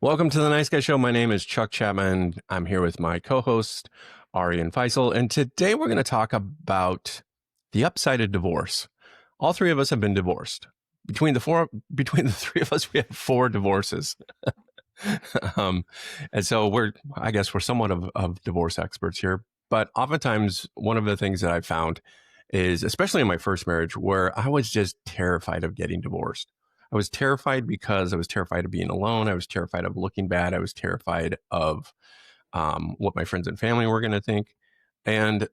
Welcome to the Nice Guy Show. My name is Chuck Chapman. I'm here with my co-host Ari and Faisal, and today we're going to talk about the upside of divorce. All three of us have been divorced. Between the three of us, we have 4 divorces. um, and so I guess we're somewhat of divorce experts here. But oftentimes, one of the things that I've found is, especially in my first marriage, where I was just terrified of getting divorced. I was terrified because I was terrified of being alone. I was terrified of looking bad. I was terrified of what my friends and family were going to think. And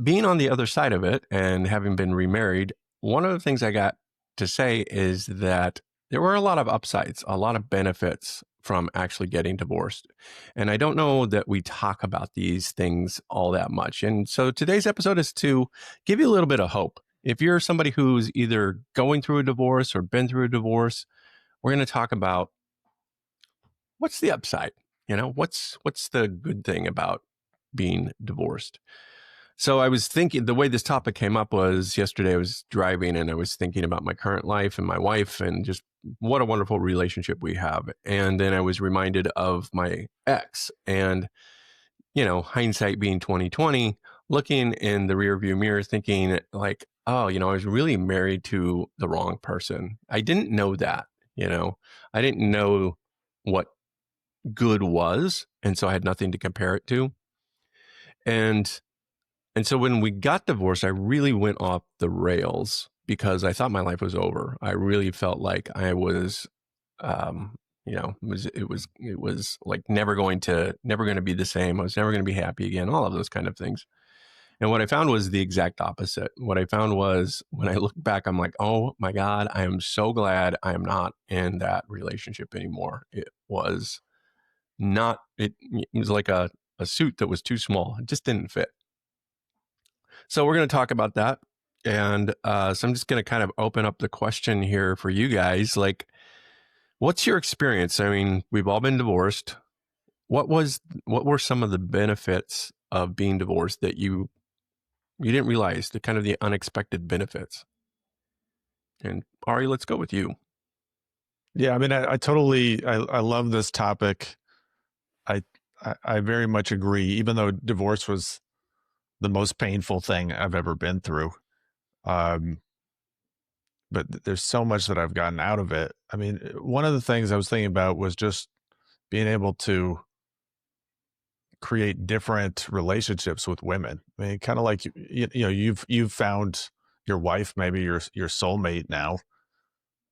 being on the other side of it and having been remarried, one of the things I got to say is that there were a lot of upsides, a lot of benefits from actually getting divorced. And I don't know that we talk about these things all that much. And so today's episode is to give you a little bit of hope. If you're somebody who's either going through a divorce or been through a divorce, we're going to talk about what's the upside. What's the good thing about being divorced? So I was thinking, the way this topic came up was yesterday I was driving and I was thinking about my current life and my wife and just what a wonderful relationship we have. And then I was reminded of my ex, and, hindsight being 2020, looking in the rearview mirror, thinking like, oh, I was really married to the wrong person. I didn't know that, I didn't know what good was. And so I had nothing to compare it to. And so when we got divorced, I really went off the rails because I thought my life was over. I really felt like I was, it was like never going to be the same. I was never going to be happy again. All of those kind of things. And what I found was the exact opposite. What I found was when I look back, I'm like, oh my God, I am so glad I am not in that relationship anymore. It was not. It was like a suit that was too small. It just didn't fit. So we're going to talk about that. And so I'm just going to kind of open up the question here for you guys. Like, what's your experience? I mean, we've all been divorced. What were some of the benefits of being divorced that you didn't realize, the kind of the unexpected benefits? And Ari, let's go with you. Yeah, I mean, I love this topic. I very much agree, even though divorce was the most painful thing I've ever been through. But there's so much that I've gotten out of it. I mean, one of the things I was thinking about was just being able to create different relationships with women. I mean, kind of like you've found your wife, maybe your soulmate now.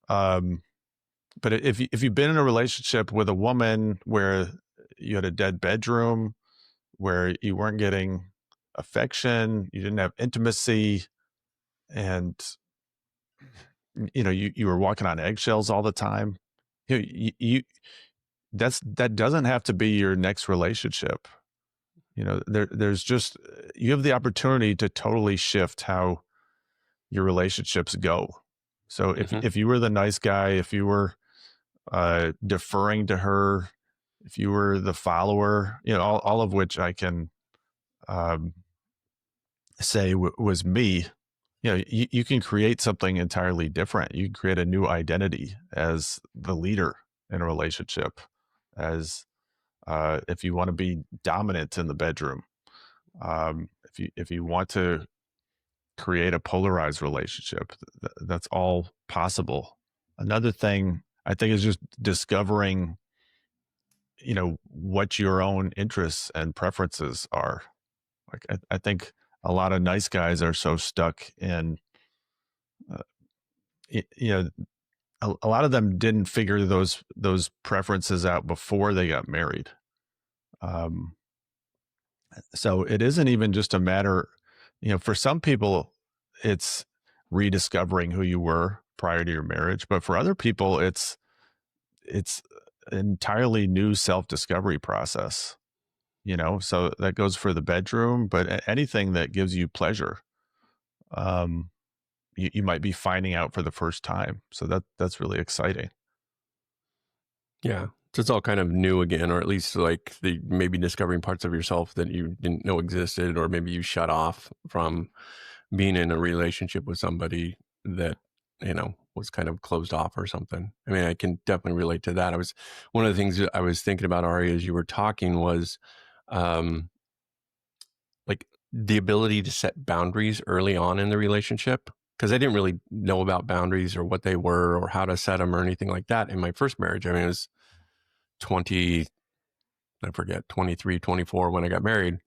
But if you've been in a relationship with a woman where you had a dead bedroom, where you weren't getting affection, you didn't have intimacy, and you were walking on eggshells all the time, that doesn't have to be your next relationship. There's just, you have the opportunity to totally shift how your relationships go. So if you were the nice guy, if you were deferring to her, if you were the follower, all of which I can say was me, you can create something entirely different. You can create a new identity as the leader in a relationship, as if you want to be dominant in the bedroom, if you want to create a polarized relationship, that's all possible. Another thing I think is just discovering, what your own interests and preferences are. Like, I think a lot of nice guys are so stuck in, a lot of them didn't figure those preferences out before they got married. So it isn't even just a matter, for some people, it's rediscovering who you were prior to your marriage, but for other people, it's an entirely new self-discovery process. So that goes for the bedroom, but anything that gives you pleasure, you might be finding out for the first time. So that's really exciting. Yeah. So it's all kind of new again, or at least like maybe discovering parts of yourself that you didn't know existed, or maybe you shut off from being in a relationship with somebody that was kind of closed off or something. I mean, I can definitely relate to that. One of the things that I was thinking about, Ari, as you were talking was, um, like the ability to set boundaries early on in the relationship. Cause I didn't really know about boundaries or what they were or how to set them or anything like that in my first marriage. I mean, it was 20, I forget, 23, 24 when I got married.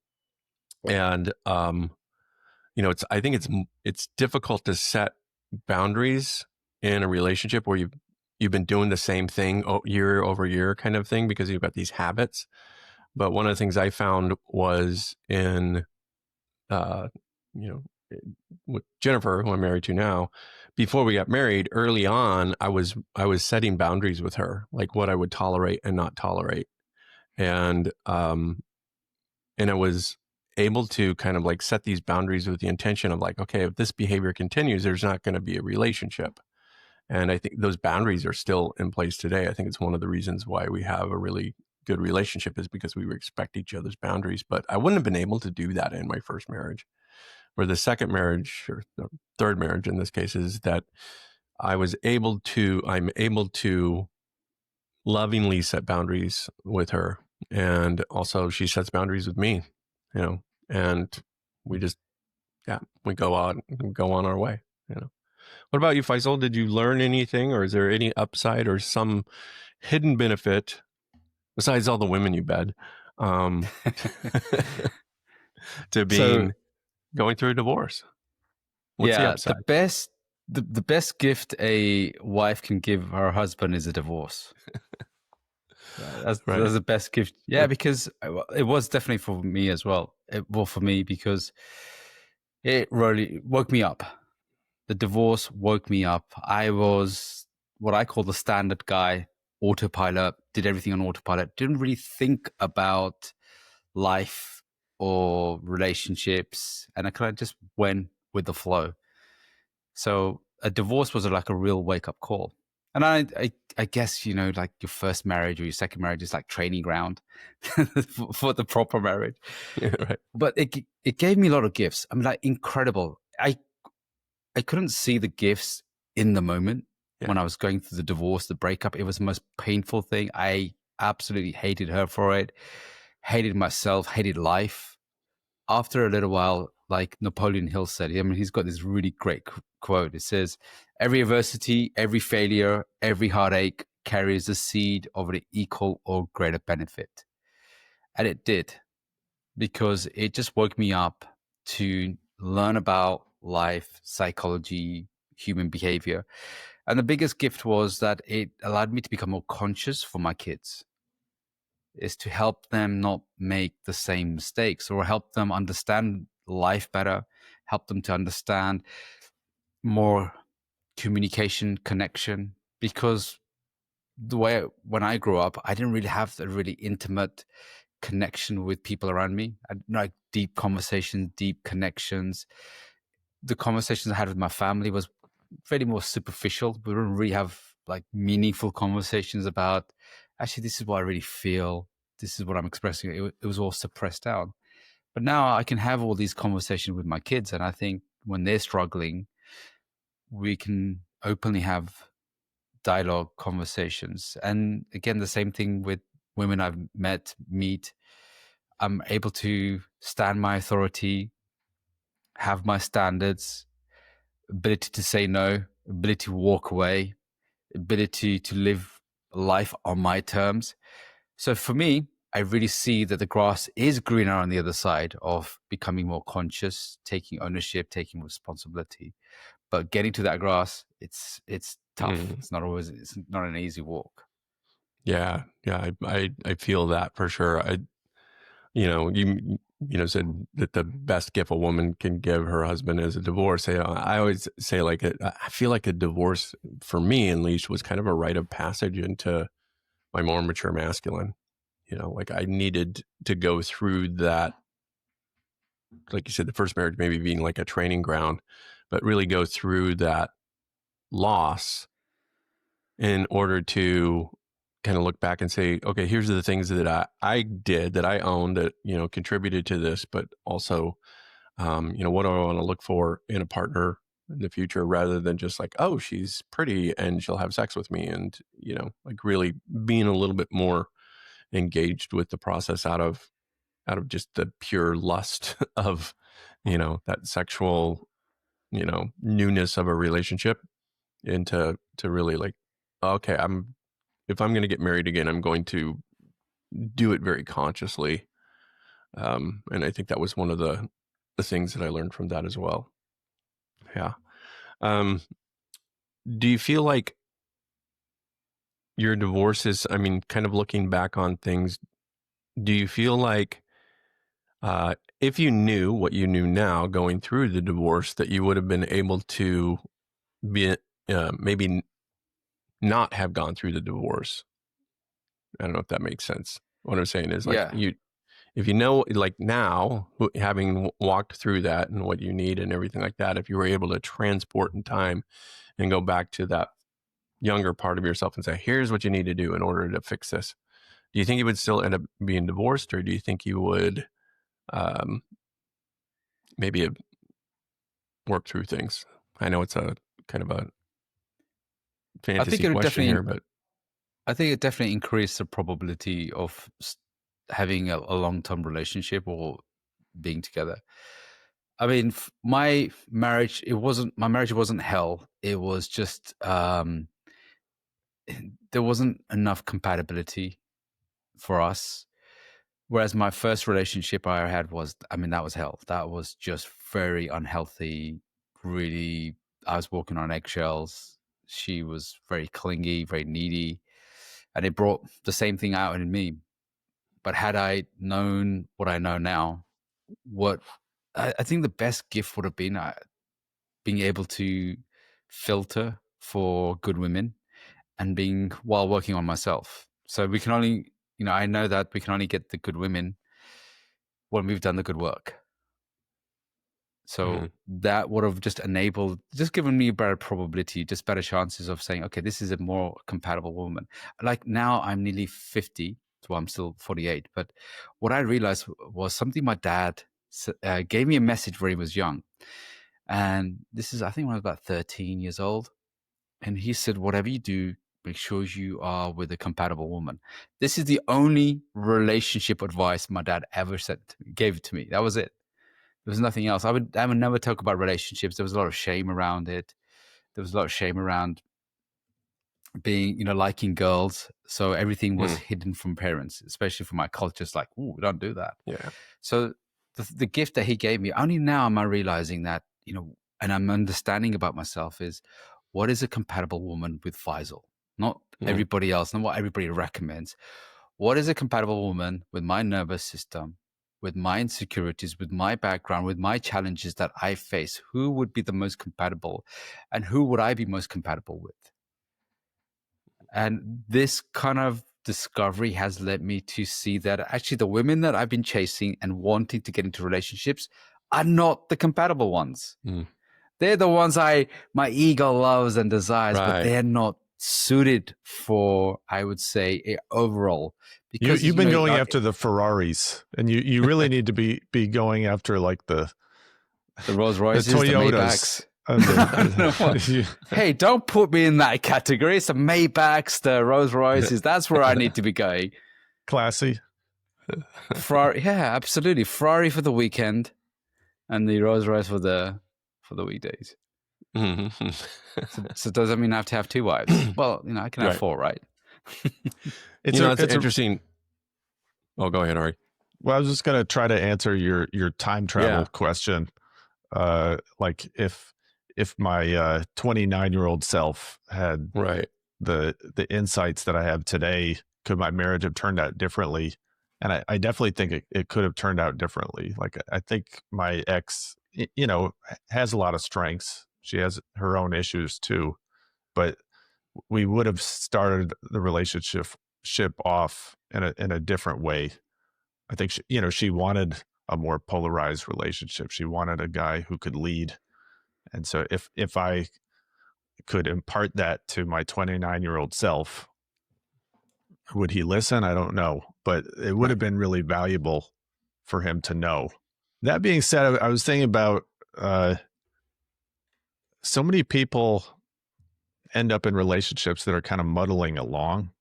And, I think it's difficult to set boundaries in a relationship where you've been doing the same thing year over year kind of thing because you've got these habits. But one of the things I found was in, uh, you know, with Jennifer, who I'm married to now, before we got married, early on, I was setting boundaries with her, like what I would tolerate and not tolerate, and I was able to kind of like set these boundaries with the intention of like, okay, if this behavior continues, there's not going to be a relationship. And I think those boundaries are still in place today. I think it's one of the reasons why we have a really good relationship is because we respect each other's boundaries. But I wouldn't have been able to do that in my first marriage. Or the second marriage, or the third marriage in this case, is that I'm able to lovingly set boundaries with her. And also she sets boundaries with me, and we just, yeah, we go on our way. What about you, Faisal? Did you learn anything, or is there any upside or some hidden benefit besides all the women you bed, um, to So going through a divorce? What's the yeah, upside? the best gift a wife can give her husband is a divorce. Right. That's the best gift. Yeah, because it was definitely for me as well. For me because it really woke me up. The divorce woke me up. I was what I call the standard guy, autopilot, did everything on autopilot, didn't really think about life or relationships, and I kind of just went with the flow. So a divorce was like a real wake up call. And I guess, like your first marriage or your second marriage is like training ground for the proper marriage. Yeah, right. But it gave me a lot of gifts. I mean, like incredible. I couldn't see the gifts in the moment Yeah. when I was going through the divorce, the breakup. It was the most painful thing. I absolutely hated her for it, hated myself, hated life. After a little while, like Napoleon Hill said, I mean, he's got this really great quote. It says, every adversity, every failure, every heartache carries the seed of an equal or greater benefit. And it did, because it just woke me up to learn about life, psychology, human behavior. And the biggest gift was that it allowed me to become more conscious for my kids, is to help them not make the same mistakes or help them understand life better, help them to understand more communication, connection. Because when I grew up, I didn't really have a really intimate connection with people around me. I didn't like deep conversations, deep connections. The conversations I had with my family was very more superficial. We didn't really have like meaningful conversations about, actually, this is what I really feel. This is what I'm expressing. It was all suppressed down. But now I can have all these conversations with my kids. And I think when they're struggling, we can openly have dialogue conversations. And again, the same thing with women I've meet. I'm able to stand my authority, have my standards, ability to say no, ability to walk away, ability to live life on my terms. So for me, I really see that the grass is greener on the other side of becoming more conscious, taking ownership, taking responsibility. But getting to that grass, it's tough. Mm. It's not an easy walk. Yeah. Yeah. I feel that for sure. Said that the best gift a woman can give her husband is a divorce. I always say like I feel like a divorce for me, at least, was kind of a rite of passage into my more mature masculine. Like I needed to go through that, like you said, the first marriage maybe being like a training ground, but really go through that loss in order to kind of look back and say, okay, here's the things that I did, that I owned, that, contributed to this, but also, what do I want to look for in a partner in the future, rather than just like, oh, she's pretty and she'll have sex with me, and like really being a little bit more engaged with the process out of just the pure lust of that sexual newness of a relationship, into to really like, okay, if I'm going to get married again, I'm going to do it very consciously. And I think that was one of the things that I learned from that as well. Yeah. um do you feel like your divorce is, I mean, kind of looking back on things, do you feel like, if you knew what you knew now going through the divorce, that you would have been able to be, maybe not have gone through the divorce? I don't know if that makes sense. What I'm saying is, like, Yeah. if you know, like now, having walked through that and what you need and everything like that, if you were able to transport in time and go back to that younger part of yourself and say, here's what you need to do in order to fix this, do you think you would still end up being divorced, or do you think you would, um, maybe work through things? I know it's a kind of a I think fantasy it would question definitely here, but I think it definitely increased the probability of having a long-term relationship or being together. I mean, my marriage wasn't hell. It was just there wasn't enough compatibility for us. Whereas my first relationship I had was, I mean, that was hell. That was just very unhealthy. Really, I was walking on eggshells. She was very clingy, very needy, and it brought the same thing out in me. But had I known what I know now, what I think the best gift would have been being able to filter for good women and being while working on myself. So we can only, I know that we can only get the good women when we've done the good work. So that would have just given me a better probability, just better chances of saying, okay, this is a more compatible woman. Like now I'm nearly 50, so I'm still 48. But what I realized was something my dad gave me a message when he was young. And this is, I think, when I was about 13 years old. And he said, whatever you do, make sure you are with a compatible woman. This is the only relationship advice my dad ever gave it to me. That was it. There was nothing else. I would never talk about relationships. There was a lot of shame around it. There was a lot of shame around being, liking girls. So everything was hidden from parents, especially from my culture. It's like, oh, we don't do that. yeah. So the gift that he gave me, only now am I realizing that, and I'm understanding about myself is, what is a compatible woman with Faisal? Not everybody else, not what everybody recommends. What is a compatible woman with my nervous system, with my insecurities, with my background, with my challenges that I face? Who would be the most compatible, and who would I be most compatible with? And this kind of discovery has led me to see that actually the women that I've been chasing and wanting to get into relationships are not the compatible ones. They're the ones my ego loves and desires, but they're not suited for, I would say, a overall. Because you've been going after the Ferraris, and you really need to be going after like the Rolls Royces, the Toyotas. Hey, don't put me in that category. It's the Maybachs, the Rolls Royces. That's where I need to be going. Classy. Ferrari, yeah, absolutely. Ferrari for the weekend, and the Rolls Royce for the weekdays. So does that mean I have to have two wives? Well, I can have four, right? It's interesting. Oh, go ahead, Ari. Well, I was just going to try to answer your time travel question. Like if my 29-year-old self had the insights that I have today, could my marriage have turned out differently? And I definitely think it could have turned out differently. Like, I think my ex, has a lot of strengths. She has her own issues too, but we would have started the relationship off in a different way. I think she wanted a more polarized relationship. She wanted a guy who could lead. And so if I could impart that to my 29-year-old self, would he listen? I don't know, but it would have been really valuable for him to know. That being said, I was thinking about so many people end up in relationships that are kind of muddling along.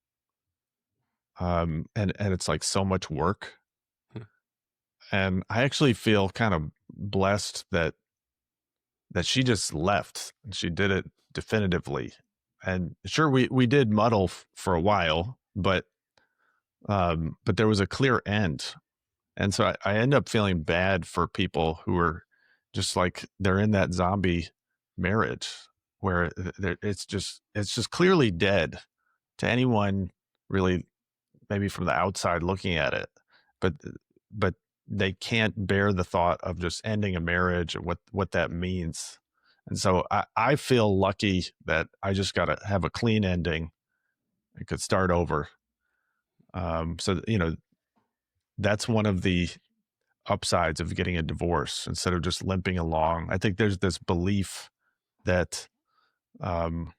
And it's like so much work. Hmm. And I actually feel kind of blessed that she just left and she did it definitively. And sure, we did muddle for a while, but there was a clear end. And so I end up feeling bad for people who are just like, they're in that zombie marriage where it's just clearly dead to anyone really, maybe from the outside looking at it, but they can't bear the thought of just ending a marriage and what that means. And so I feel lucky that I just got to have a clean ending. I could start over. So, that's one of the upsides of getting a divorce instead of just limping along. I think there's this belief that um,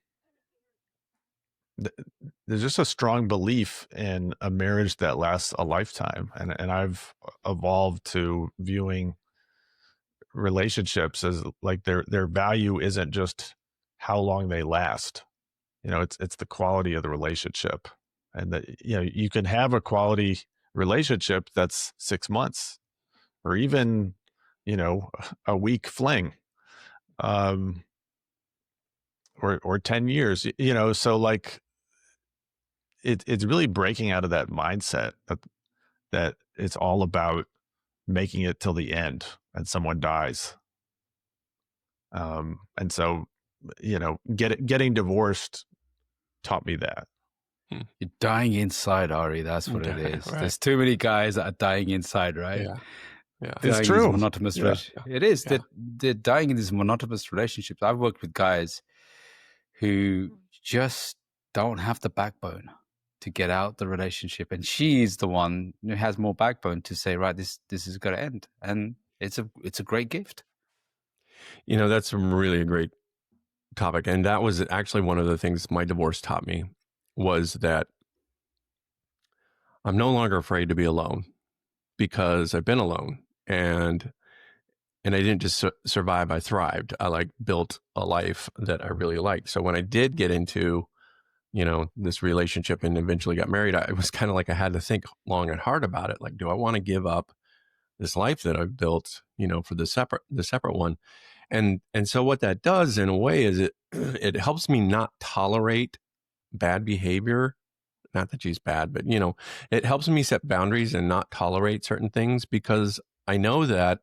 there's just a strong belief in a marriage that lasts a lifetime. And I've evolved to viewing relationships as like their value isn't just how long they last. It's the quality of the relationship. And that, you can have a quality relationship that's 6 months or even, a week fling, um, or 10 years, so like it's really breaking out of that mindset that it's all about making it till the end and someone dies. And so, getting divorced taught me that. You're dying inside, Ari. That's what it is. Right. There's too many guys that are dying inside, right? Yeah. Yeah. It's Dying in true. these monotonous Yeah. relationships. It is. Yeah. They're dying in these monotonous relationships. I've worked with guys who just don't have the backbone to get out the relationship, and she's the one who has more backbone to say, right, this is going to end, and it's a great gift. That's really a great topic, and that was actually one of the things my divorce taught me, was that I'm no longer afraid to be alone, because I've been alone, and I didn't just survive, I thrived. I built a life that I really liked. So when I did get into this relationship and eventually got married, it was kind of like I had to think long and hard about it. Like, do I want to give up this life that I've built, for the separate one? And so what that does in a way is it helps me not tolerate bad behavior. Not that she's bad, but it helps me set boundaries and not tolerate certain things, because I know that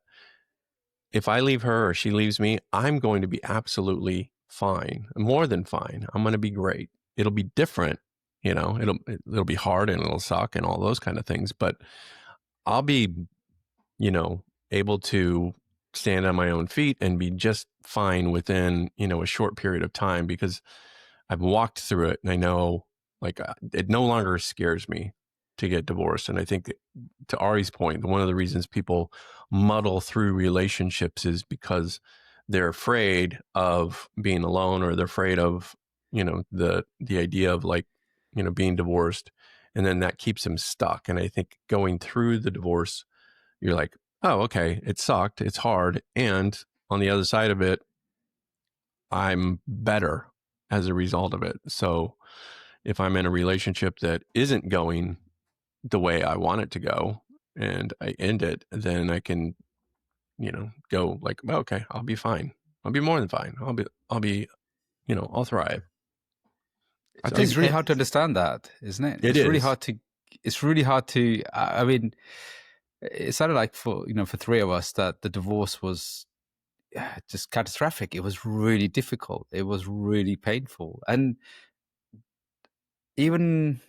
if I leave her or she leaves me, I'm going to be absolutely fine, more than fine. I'm going to be great. It'll be different, it'll be hard and it'll suck and all those kind of things, but I'll be, able to stand on my own feet and be just fine within, a short period of time, because I've walked through it and I know, it no longer scares me to get divorced. And I think that, to Ari's point, one of the reasons people muddle through relationships is because they're afraid of being alone, or they're afraid of, the idea of being divorced, and then that keeps them stuck. And I think going through the divorce, you're like, oh, okay, it sucked, it's hard, and on the other side of it, I'm better as a result of it. So if I'm in a relationship that isn't going the way I want it to go and I end it, then I can, go like, oh, okay, I'll be fine. I'll be more than fine. I'll be, I'll thrive. I So think it's really hard to understand that, isn't it? It's really hard to. It's really hard to. I mean, it sounded like for three of us that the divorce was just catastrophic. It was really difficult. It was really painful, and even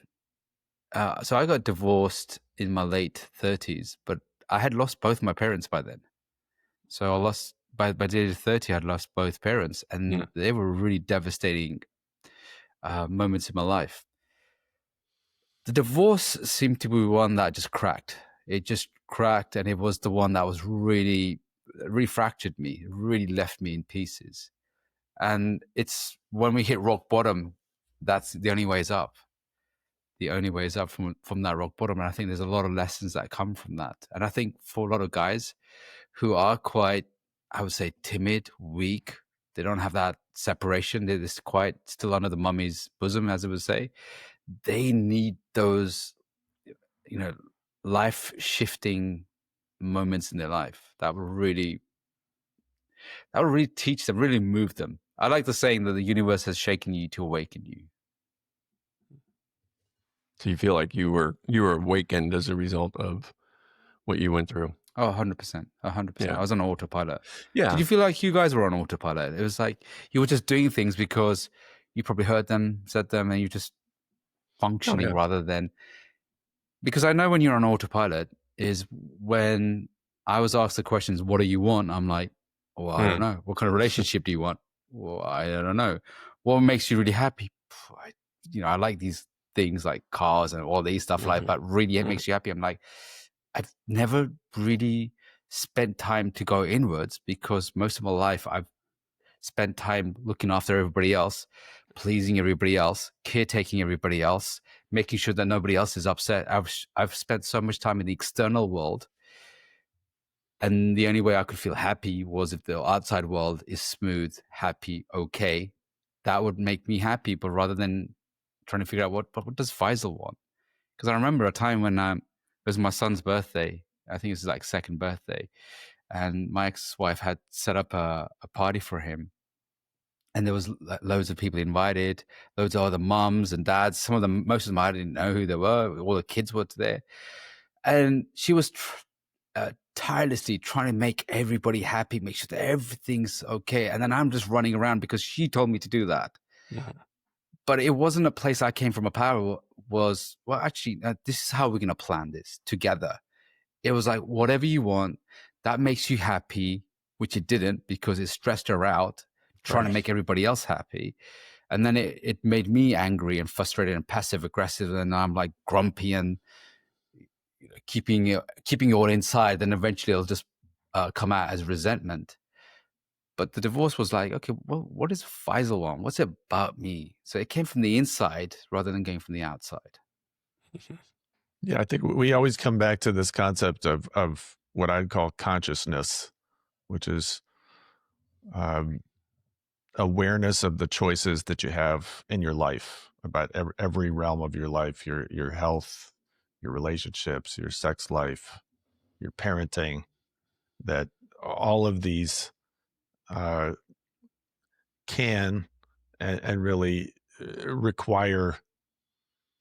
so, I got divorced in my late 30s, but I had lost both my parents by then. So I lost by the age of 30. I'd lost both parents, and they were really devastating moments in my life. The divorce seemed to be one that just cracked. It just cracked, and it was the one that was really fractured me, really left me in pieces. And it's when we hit rock bottom, that's the only way is up. The only way is up from that rock bottom. And I think there's a lot of lessons that come from that. And I think for a lot of guys who are quite, I would say, timid, weak, They don't have that separation. They're just quite still under the mummy's bosom, as it would say. They need those, life shifting moments in their life that will really teach them, really move them. I like the saying that the universe has shaken you to awaken you. So you feel like you were awakened as a result of what you went through. Oh, 100%. 100%. Yeah. I was on autopilot. Yeah. Did you feel like you guys were on autopilot? It was like you were just doing things because you probably heard them, said them, and you just functioning rather than. Because I know when you're on autopilot is when I was asked the questions, what do you want? I'm like, well, I don't know. What kind of relationship do you want? Well, I don't know. What makes you really happy? I like these things like cars and all these stuff like, but really it makes you happy. I'm like, I've never really spent time to go inwards because most of my life I've spent time looking after everybody else, pleasing everybody else, caretaking everybody else, making sure that nobody else is upset. I've spent so much time in the external world, and the only way I could feel happy was if the outside world is smooth, happy, okay. That would make me happy. But rather than trying to figure out what does Faisal want, because I remember a time when it was my son's birthday. I think it was like second birthday, and my ex-wife had set up a party for him. And there was loads of people invited, loads of other mums and dads. Some of them, most of them, I didn't know who they were. All the kids were there. And she was tirelessly trying to make everybody happy, make sure that everything's okay. And then I'm just running around because she told me to do that. Yeah. But it wasn't a place I came from. A power was, well, actually, this is how we're going to plan this together. It was like, whatever you want, that makes you happy, which it didn't because it stressed her out trying to make everybody else happy. And then it made me angry and frustrated and passive aggressive. And I'm like grumpy and keeping it all inside. Then eventually it'll just come out as resentment. But the divorce was like, okay, well, what is Faisal want? What's it about me? So it came from the inside rather than going from the outside. Yeah, I think we always come back to this concept of what I'd call consciousness, which is awareness of the choices that you have in your life about every realm of your life, your health, your relationships, your sex life, your parenting, that all of these can and really require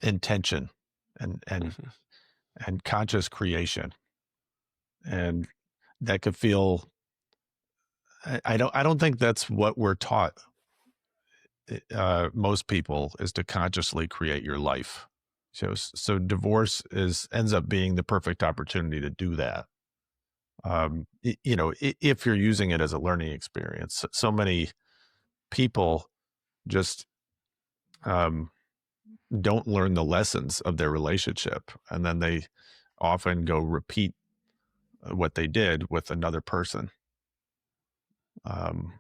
intention and conscious creation. And that could feel, I don't think that's what we're taught. Most people is to consciously create your life. So divorce ends up being the perfect opportunity to do that. If you're using it as a learning experience. So many people just don't learn the lessons of their relationship, and then they often go repeat what they did with another person.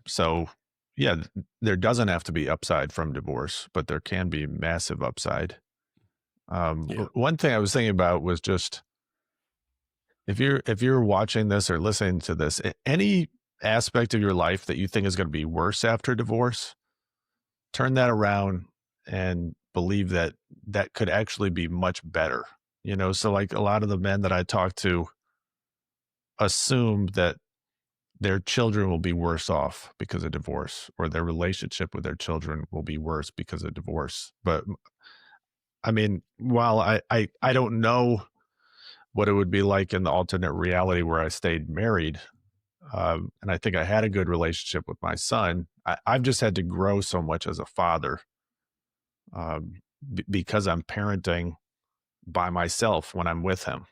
So yeah, there doesn't have to be upside from divorce, but there can be massive upside. One thing I was thinking about was just if you're watching this or listening to this, any aspect of your life that you think is going to be worse after divorce, turn that around and believe that could actually be much better. So like a lot of the men that I talk to assume that their children will be worse off because of divorce, or their relationship with their children will be worse because of divorce. But I mean, while I don't know what it would be like in the alternate reality where I stayed married, and I think I had a good relationship with my son, I've just had to grow so much as a father because I'm parenting by myself when I'm with him.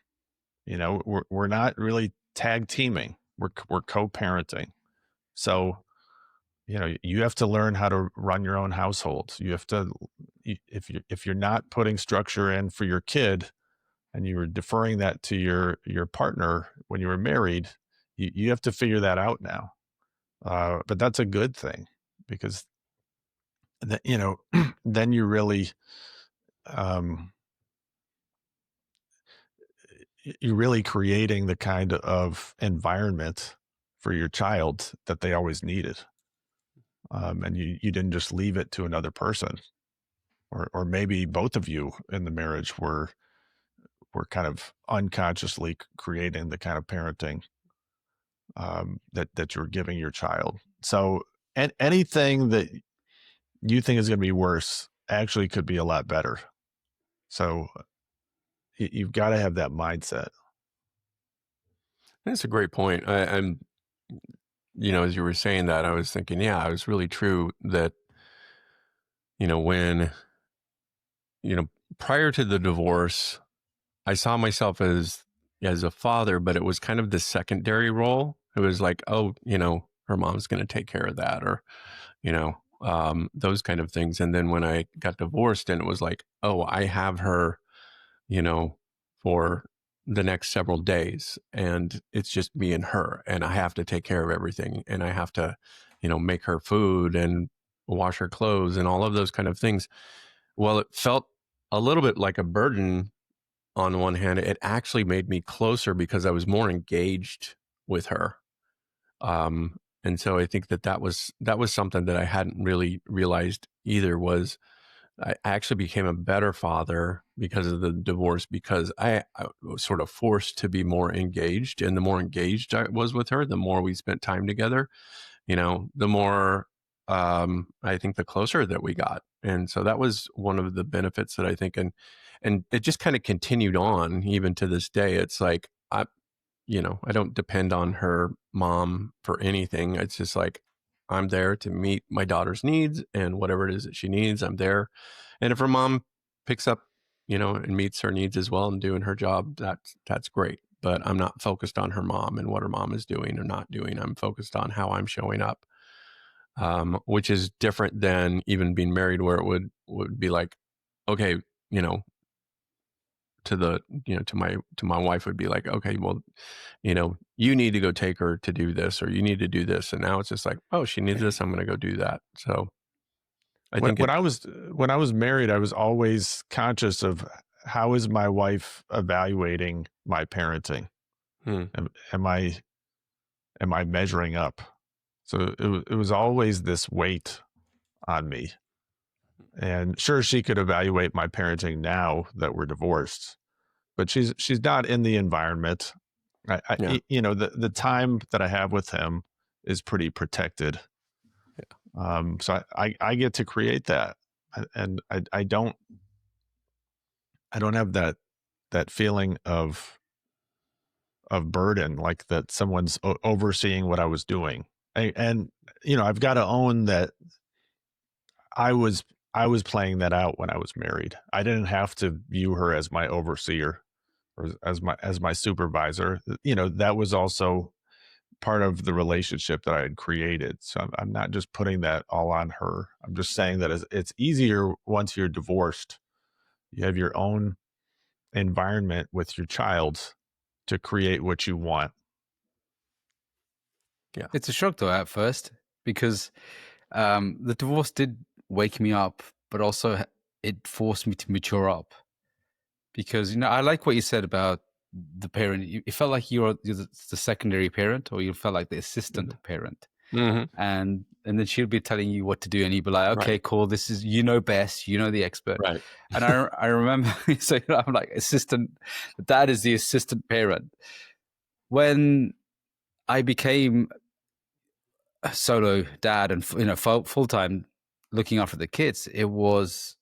We're not really tag teaming. We're co-parenting. So, you have to learn how to run your own household. You have to, if you're not putting structure in for your kid and you were deferring that to your partner when you were married, you have to figure that out now. But that's a good thing because then you're really, you're really creating the kind of environment for your child that they always needed. and you didn't just leave it to another person, or maybe both of you in the marriage were kind of unconsciously creating the kind of parenting that you're giving your child. So, and anything that you think is going to be worse actually could be a lot better. So you've got to have that mindset. That's a great point. I'm, as you were saying that, I was thinking, yeah, it was really true that, when, prior to the divorce, I saw myself as a father, but it was kind of the secondary role. It was like, oh, her mom's going to take care of that, or, those kind of things. And then when I got divorced, and it was like, oh, I have her, for the next several days, and it's just me and her, and I have to take care of everything, and I have to, make her food and wash her clothes and all of those kind of things. Well, it felt a little bit like a burden. On one hand, it actually made me closer because I was more engaged with her. And so I think that was something that I hadn't really realized either. Was I actually became a better father because of the divorce, because I was sort of forced to be more engaged, and the more engaged I was with her, the more we spent time together, the more I think the closer that we got. And so that was one of the benefits that I think, and it just kind of continued on even to this day. It's like, I don't depend on her mom for anything. It's just like, I'm there to meet my daughter's needs, and whatever it is that she needs, I'm there. And if her mom picks up, and meets her needs as well and doing her job, that's great. But I'm not focused on her mom and what her mom is doing or not doing. I'm focused on how I'm showing up, which is different than even being married, where it would be like, okay, to my wife would be like, okay, well, you need to go take her to do this, or you need to do this. And now it's just like, oh, she needs this, I'm going to go do that. So I think When I was married, I was always conscious of how is my wife evaluating my parenting. hmm, Am I measuring up? So it was always this weight on me. And sure, she could evaluate my parenting now that we're divorced, but she's not in the environment. yeah, The time that I have with him is pretty protected. So I get to create that, and I don't have that feeling of burden, like that someone's overseeing what I was doing. And I've got to own that I was playing that out when I was married. I didn't have to view her as my overseer or as my supervisor. That was also part of the relationship that I had created. So I'm not just putting that all on her. I'm just saying that it's easier once you're divorced. You have your own environment with your child to create what you want. yeah, It's a shock though at first, because the divorce did wake me up, but also it forced me to mature up. Because I like what you said about the parent. It felt like you're the secondary parent, or you felt like the assistant parent, mm-hmm. and then she'll be telling you what to do, and you'd be like, okay, Right, cool, this is best, the expert. right, And I remember, so I'm like assistant. Dad is the assistant parent. When I became a solo dad and full time looking after the kids, it was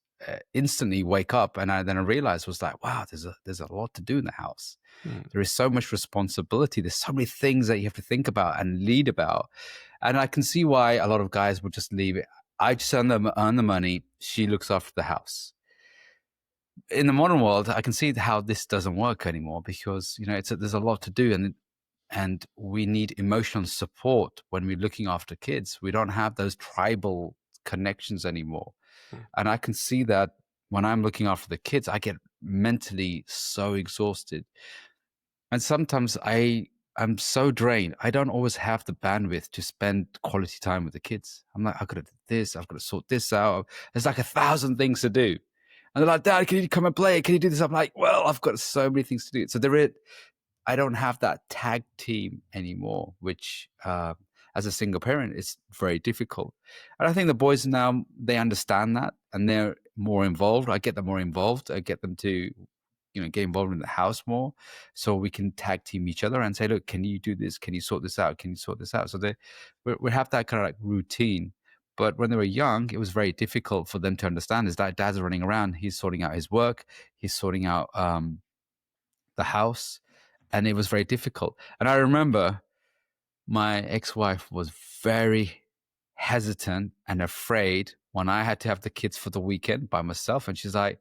instantly wake up, and then I realized, was like, wow, there's a lot to do in the house. mm, There is so much responsibility. There's so many things that you have to think about and lead about, and I can see why a lot of guys would just leave it. I just earn the money. She looks after the house. In the modern world, I can see how this doesn't work anymore, because there's a lot to do, and we need emotional support when we're looking after kids. We don't have those tribal connections anymore. mm, And I can see that when I'm looking after the kids, I get mentally so exhausted. And sometimes I'm so drained. I don't always have the bandwidth to spend quality time with the kids. I'm like, I've got to do this. I've got to sort this out. There's like 1,000 things to do. And they're like, Dad, can you come and play? Can you do this? I'm like, well, I've got so many things to do. So I don't have that tag team anymore, which, as a single parent, it's very difficult. And I think the boys now, they understand that and they're more involved. I get them more involved. I get them to, get involved in the house more, so we can tag team each other and say, look, can you do this? Can you sort this out? Can you sort this out? So we have that kind of like routine. But when they were young, it was very difficult for them to understand. Is that dad's running around, he's sorting out his work, he's sorting out the house, and it was very difficult. And I remember my ex-wife was very hesitant and afraid when I had to have the kids for the weekend by myself, and she's like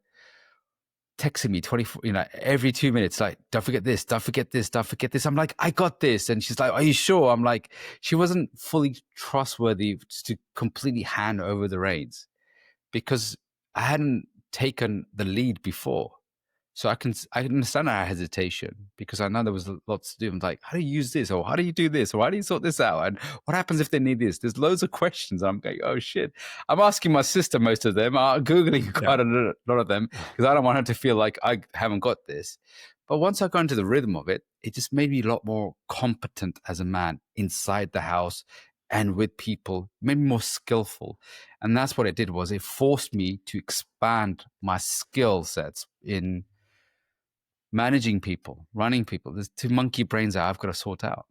texting me 24, every 2 minutes, like, don't forget this, don't forget this, don't forget this. I'm like, I got this. And she's like, are you sure? I'm like, she wasn't fully trustworthy to completely hand over the reins because I hadn't taken the lead before. So I understand our hesitation because I know there was lots to do. I'm like, how do you use this? Or how do you do this? Or how do you sort this out? And what happens if they need this? There's loads of questions. I'm going, oh shit. I'm asking my sister most of them. I'm Googling quite a lot of them because I don't want her to feel like I haven't got this. But once I got into the rhythm of it, it just made me a lot more competent as a man inside the house and with people, made me more skillful. And that's what it did, was it forced me to expand my skill sets in managing people, running people. There's 2 monkey brains that I've got to sort out.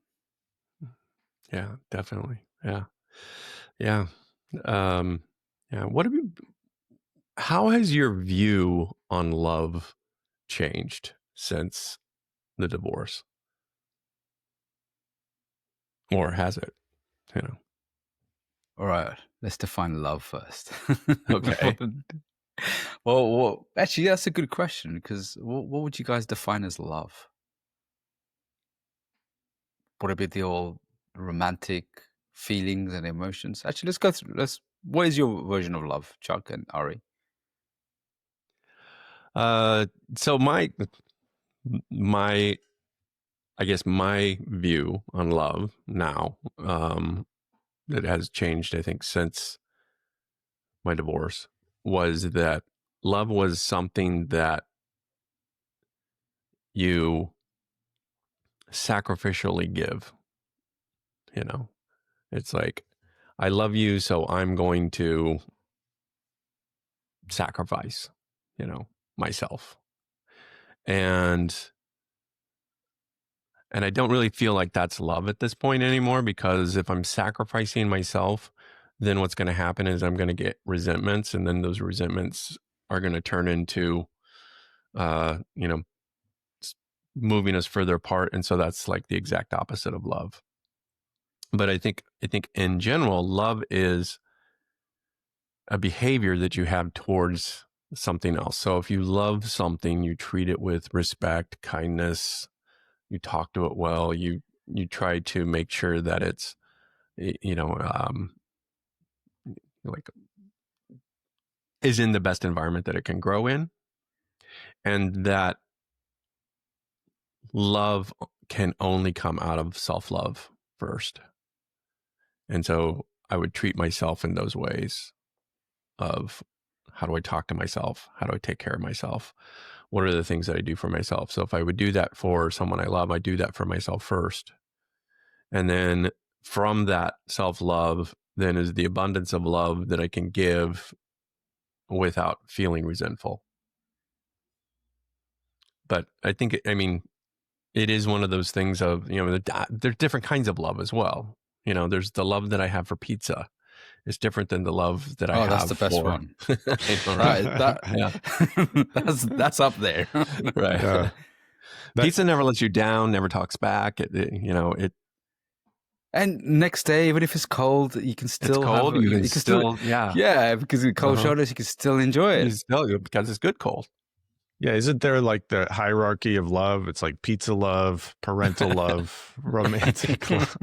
Yeah, definitely. Yeah. Yeah. How has your view on love changed since the divorce? Or has it? All right, let's define love first. Okay. Well, actually, that's a good question, because what would you guys define as love? Would it be the old romantic feelings and emotions? Actually, let's go through. What is your version of love, Chuck and Ari? So my I guess my view on love now, that has changed, I think, since my divorce, was that love was something that you sacrificially give. It's like, I love you, so I'm going to sacrifice, myself. And I don't really feel like that's love at this point anymore, because if I'm sacrificing myself, then what's going to happen is I'm going to get resentments, and then those resentments are going to turn into, moving us further apart. And so that's like the exact opposite of love. But I think in general, love is a behavior that you have towards something else. So if you love something, you treat it with respect, kindness, you talk to it well, you try to make sure that it's, like, is in the best environment that it can grow in, and that love can only come out of self-love first. And so I would treat myself in those ways of, how do I talk to myself? How do I take care of myself? What are the things that I do for myself? So if I would do that for someone I love, I do that for myself first. And then from that self-love, then is the abundance of love that I can give without feeling resentful. But I think, it is one of those things of, there's different kinds of love as well. There's the love that I have for pizza. It's different than the love that I have. That's the best one. Right? That's up there. Right. Yeah. Pizza never lets you down, never talks back. And next day, even if it's cold, you can still it's cold. have, You can still, yeah, because with cold shoulders, you can still enjoy it. Because it's good cold. Yeah, isn't there like the hierarchy of love? It's like pizza love, parental love, romantic love.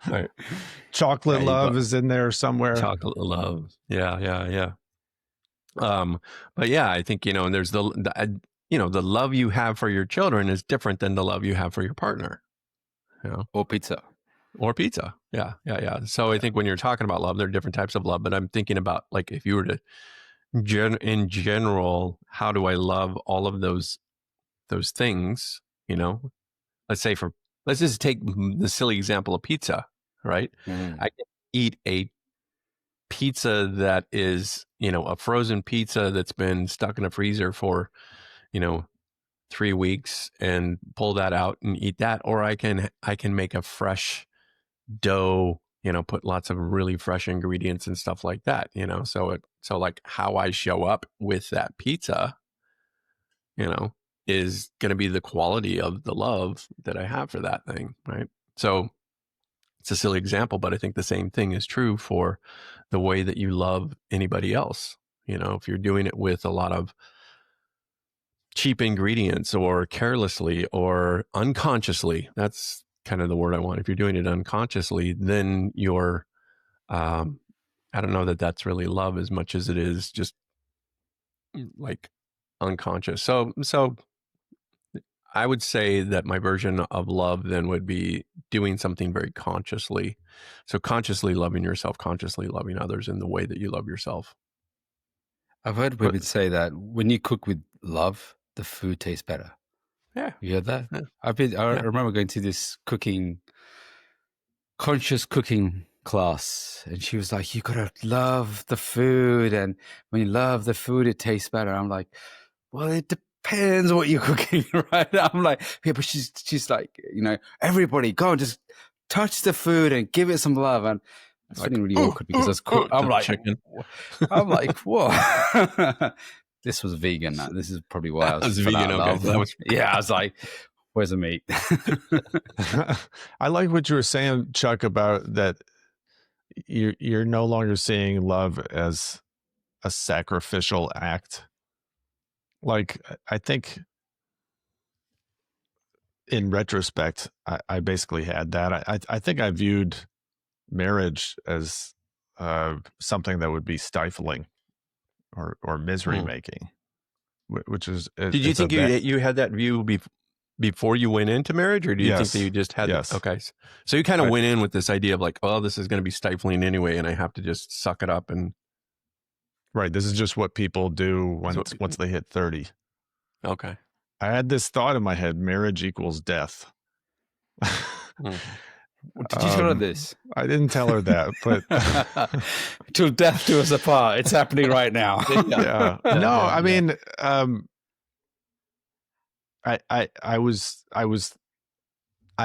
Right. Chocolate love is in there somewhere. Chocolate love. Yeah. But yeah, I think, and there's the love you have for your children is different than the love you have for your partner. Or pizza. Yeah. So I think when you're talking about love, there are different types of love, but I'm thinking about, like, if you were to, in general, how do I love all of those things? Let's say for let's just take the silly example of pizza, right? Mm. I can eat a pizza that is, a frozen pizza that's been stuck in a freezer for, 3 weeks and pull that out and eat that. Or I can make a fresh dough, put lots of really fresh ingredients and stuff like that, so like how I show up with that pizza, is going to be the quality of the love that I have for that thing, right? So it's a silly example, but I think the same thing is true for the way that you love anybody else. If you're doing it with a lot of cheap ingredients or carelessly or unconsciously, that's kind of the word I want. If you're doing it unconsciously, then you're, I don't know that that's really love as much as it is just like unconscious. So I would say that my version of love then would be doing something very consciously. So consciously loving yourself, consciously loving others in the way that you love yourself. I've heard But women say that when you cook with love, the food tastes better. yeah, You heard that? yeah, I yeah. remember going to this conscious cooking class, and she was like, "You gotta love the food, and when you love the food, it tastes better." I'm like, "Well, it depends what you're cooking, right?" I'm like, "Yeah," but she's like, everybody go and just touch the food and give it some love, and it's Like, feeling really awkward because I was to the chicken. I'm like, whoa. This was vegan. This is probably why I That was was fell vegan. out of Okay, love. that was Yeah, I was like, where's the meat? I like what you were saying, Chuck, about that you're no longer seeing love as a sacrificial act. Like, I think in retrospect, I basically had that. I think I viewed marriage as something that would be stifling or misery Hmm. making, which is Did you it's a think you had that view before you went into marriage, or do you think that you yes, just had yes. okay? So you kind of I, went in with this idea of like, oh, this is going to be stifling anyway, and I have to just suck it up and right. This is just what people do so, once they hit 30. okay. I had this thought in my head: marriage equals death. Hmm. Did you tell her this? I didn't tell her that, but Till death do us apart. It's happening right now. yeah. No, I mean, I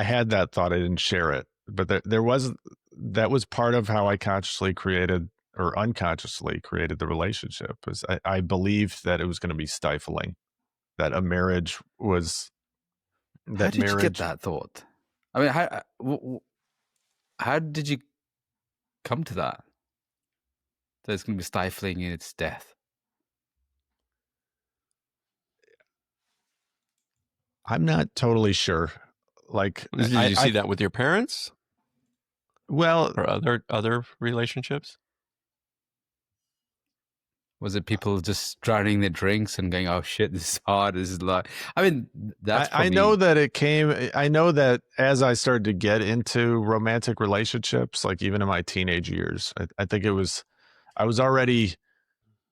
had that thought. I didn't share it, but that was part of how I consciously created or unconsciously created the relationship. Was I believed that it was going to be stifling, that a marriage was How that did you get marriage. that thought? I mean, how did you come to that? That it's going to be stifling in its death. I'm not totally sure. Like Did you see that with your parents well, or other relationships? Was it people just drowning their drinks and going, "Oh shit, this is hard. This is like." I mean, that's I probably. know that it came. I know that as I started to get into romantic relationships, like even in my teenage years, I think I was already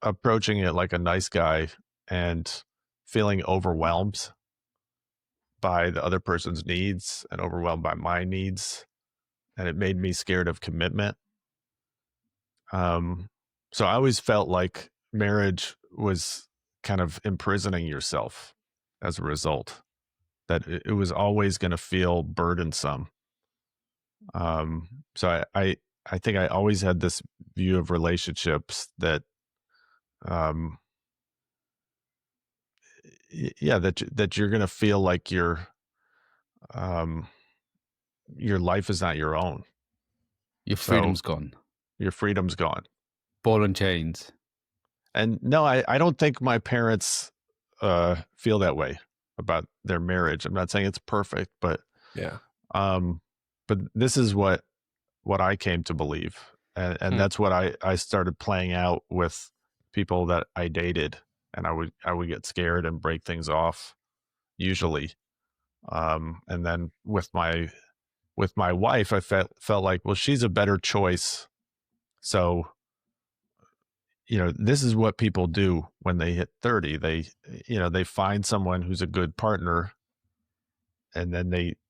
approaching it like a nice guy and feeling overwhelmed by the other person's needs and overwhelmed by my needs. And it made me scared of commitment. So I always felt like marriage was kind of imprisoning yourself as a result, that it was always going to feel burdensome. So I think I always had this view of relationships that, um, yeah, that you're going to feel like um, your life is not your own. Your So freedom's gone. your freedom's gone. Ball and chains. And no, I don't think my parents feel that way about their marriage. I'm not saying it's perfect, but Yeah. um, but this is what I came to believe, and that's what I started playing out with people that I dated, and I would get scared and break things off usually, and then with my wife, I felt like, well, she's a better choice, so this is what people do when they hit 30. They find someone who's a good partner, and then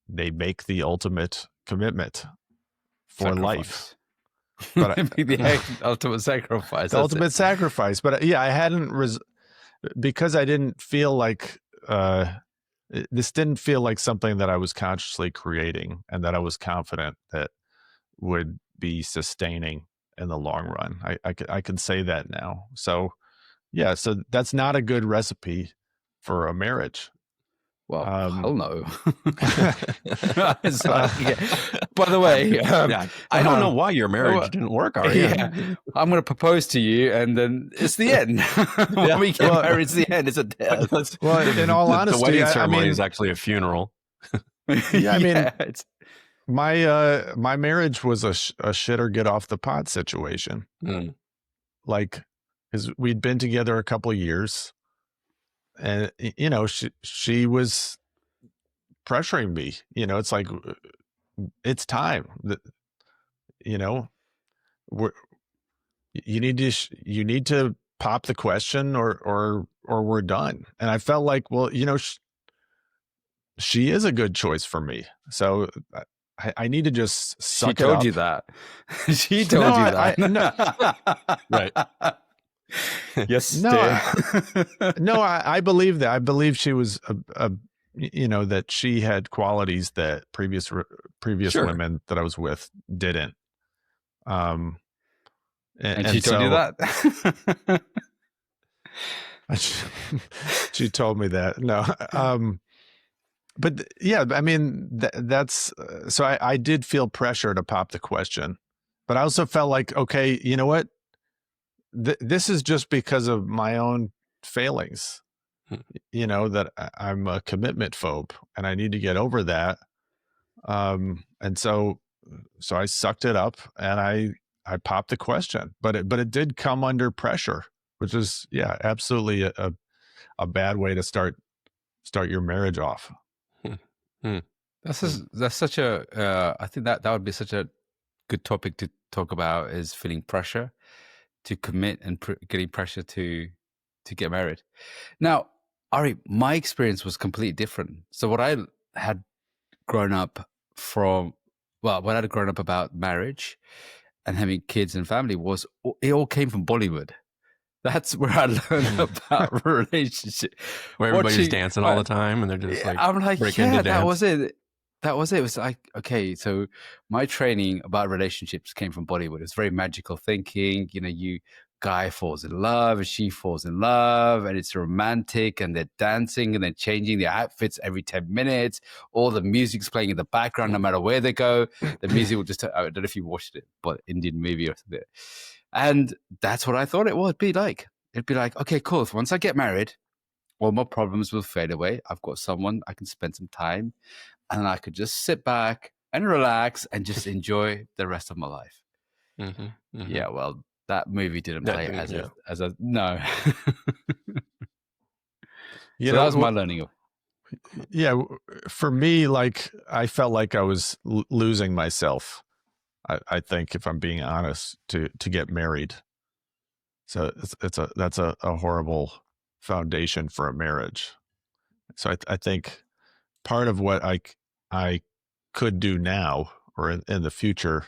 they make the ultimate commitment for life. Sacrifice. But The ultimate sacrifice. the ultimate sacrifice. But yeah, I hadn't because I didn't feel like this didn't feel like something that I was consciously creating and that I was confident that would be sustaining in the long run. I can say that now. So yeah, so that's not a good recipe for a marriage. Well, hell no. It's like, yeah. By the way, I don't know why your marriage didn't work, Ari. Yeah, I'm going to propose to you, and then it's the end. When we get married, it's the end. It's a death. Well, in all honesty, the wedding ceremony is actually a funeral. Yeah, I mean, my marriage was a shit or get off the pot situation. Like, because we'd been together a couple of years, and you know, she was pressuring me. You know, it's like it's time. You know, you need to pop the question, or we're done. And I felt like, well, you know, she is a good choice for me. So I need to just suck it up. She told you that. She told you that. Right. Yes. No, no, I believe that. I believe she was you know, that she had qualities that previous sure. women that I was with didn't. And she told you that? She told me that. No. But yeah, I mean, that's so I did feel pressure to pop the question, but I also felt like, okay, you know what? This is just because of my own failings, you know, that I'm a commitment phobe and I need to get over that. And so I sucked it up and I popped the question, but it did come under pressure, which is, yeah, absolutely a bad way to start your marriage off. That's such a, I think that would be such a good topic to talk about, is feeling pressure to commit and getting pressure to get married. Now, Ari, my experience was completely different. So what I had grown up what I'd grown up about marriage and having kids and family was, it all came from Bollywood. That's where I learned about relationship. Where everybody's dancing all the time and they're just like, I'm like, breaking into dance. That was it. It was like, okay, so my training about relationships came from Bollywood. It's very magical thinking. You know, guy falls in love and she falls in love and it's romantic and they're dancing and they're changing their outfits every 10 minutes. All the music's playing in the background, no matter where they go. The music will just, I don't know if you watched it, but Indian movie or something. And that's what I thought it would be like. It'd be like, okay, cool. So once I get married, all my problems will fade away. I've got someone I can spend some time, and I could just sit back and relax and just enjoy the rest of my life. Yeah, well, that movie didn't play as a no. So that was my learning. Yeah, for me, like, I felt like I was losing myself. I think, if I'm being honest, to get married. So that's a horrible foundation for a marriage. So I think part of what I could do now or in the future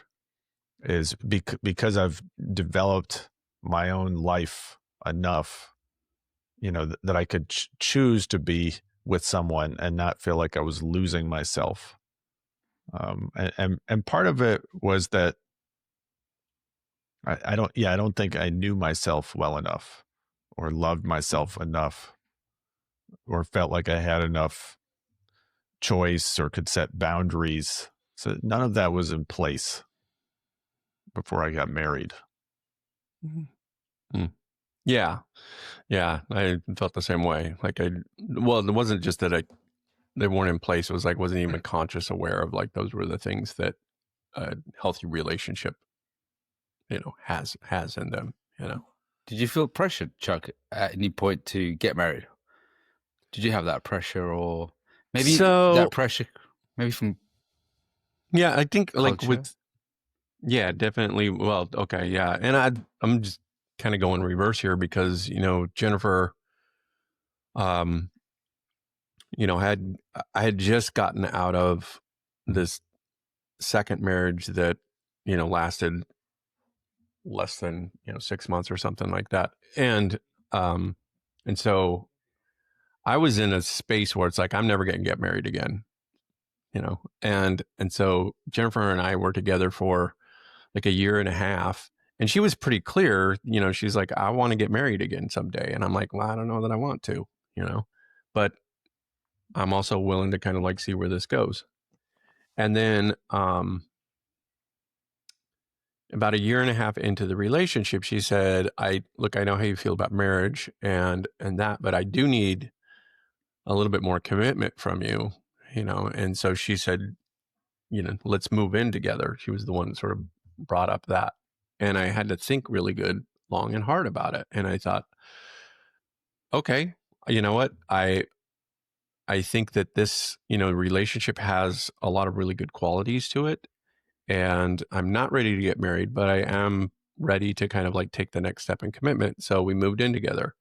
is because I've developed my own life enough, you know, that I could choose to be with someone and not feel like I was losing myself. And part of it was that I don't think I knew myself well enough or loved myself enough or felt like I had enough choice or could set boundaries. So none of that was in place before I got married. Yeah. I felt the same way. Like it wasn't just that they weren't in place. It was like, wasn't even conscious aware of, like, those were the things that a healthy relationship, you know, has in them, you know. Did you feel pressured, Chuck, at any point to get married? Did you have that pressure, or maybe that pressure, maybe from? Yeah, I think culture? Definitely. Well, okay. Yeah. And I'm just kind of going reverse here because, you know, Jennifer, you know, I had just gotten out of this second marriage that, lasted less than, 6 months or something like that. Um, and so I was in a space where it's like, I'm never going to get married again, and so Jennifer and I were together for like a year and a half. And she was pretty clear, she's like, I want to get married again someday. And I'm like, well, I don't know that I want to, but I'm also willing to kind of like see where this goes. And then about a year and a half into the relationship, she said, I know how you feel about marriage and that, but I do need a little bit more commitment from you, And so she said, let's move in together. She was the one that sort of brought up that. And I had to think really good, long and hard about it. And I thought, okay, you know what? I think that this, relationship has a lot of really good qualities to it. And I'm not ready to get married, but I am ready to kind of like take the next step in commitment. So we moved in together.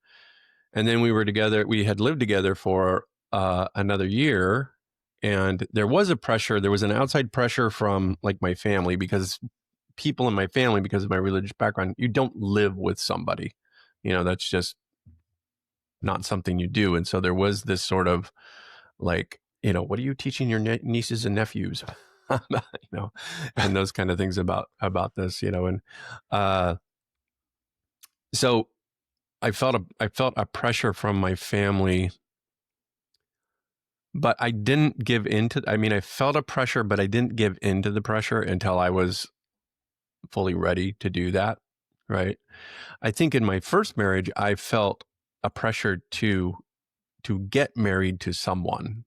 And then we were together. We had lived together for another year. And there was an outside pressure from like my family, because people in my family, because of my religious background, you don't live with somebody, that's just not something you do. And so there was this sort of like, what are you teaching your nieces and nephews? And those kind of things about this, and so I felt a pressure from my family, but I didn't give into. I mean, I felt a pressure, but I didn't give into the pressure until I was fully ready to do that. Right. I think in my first marriage, I felt a pressure to get married to someone,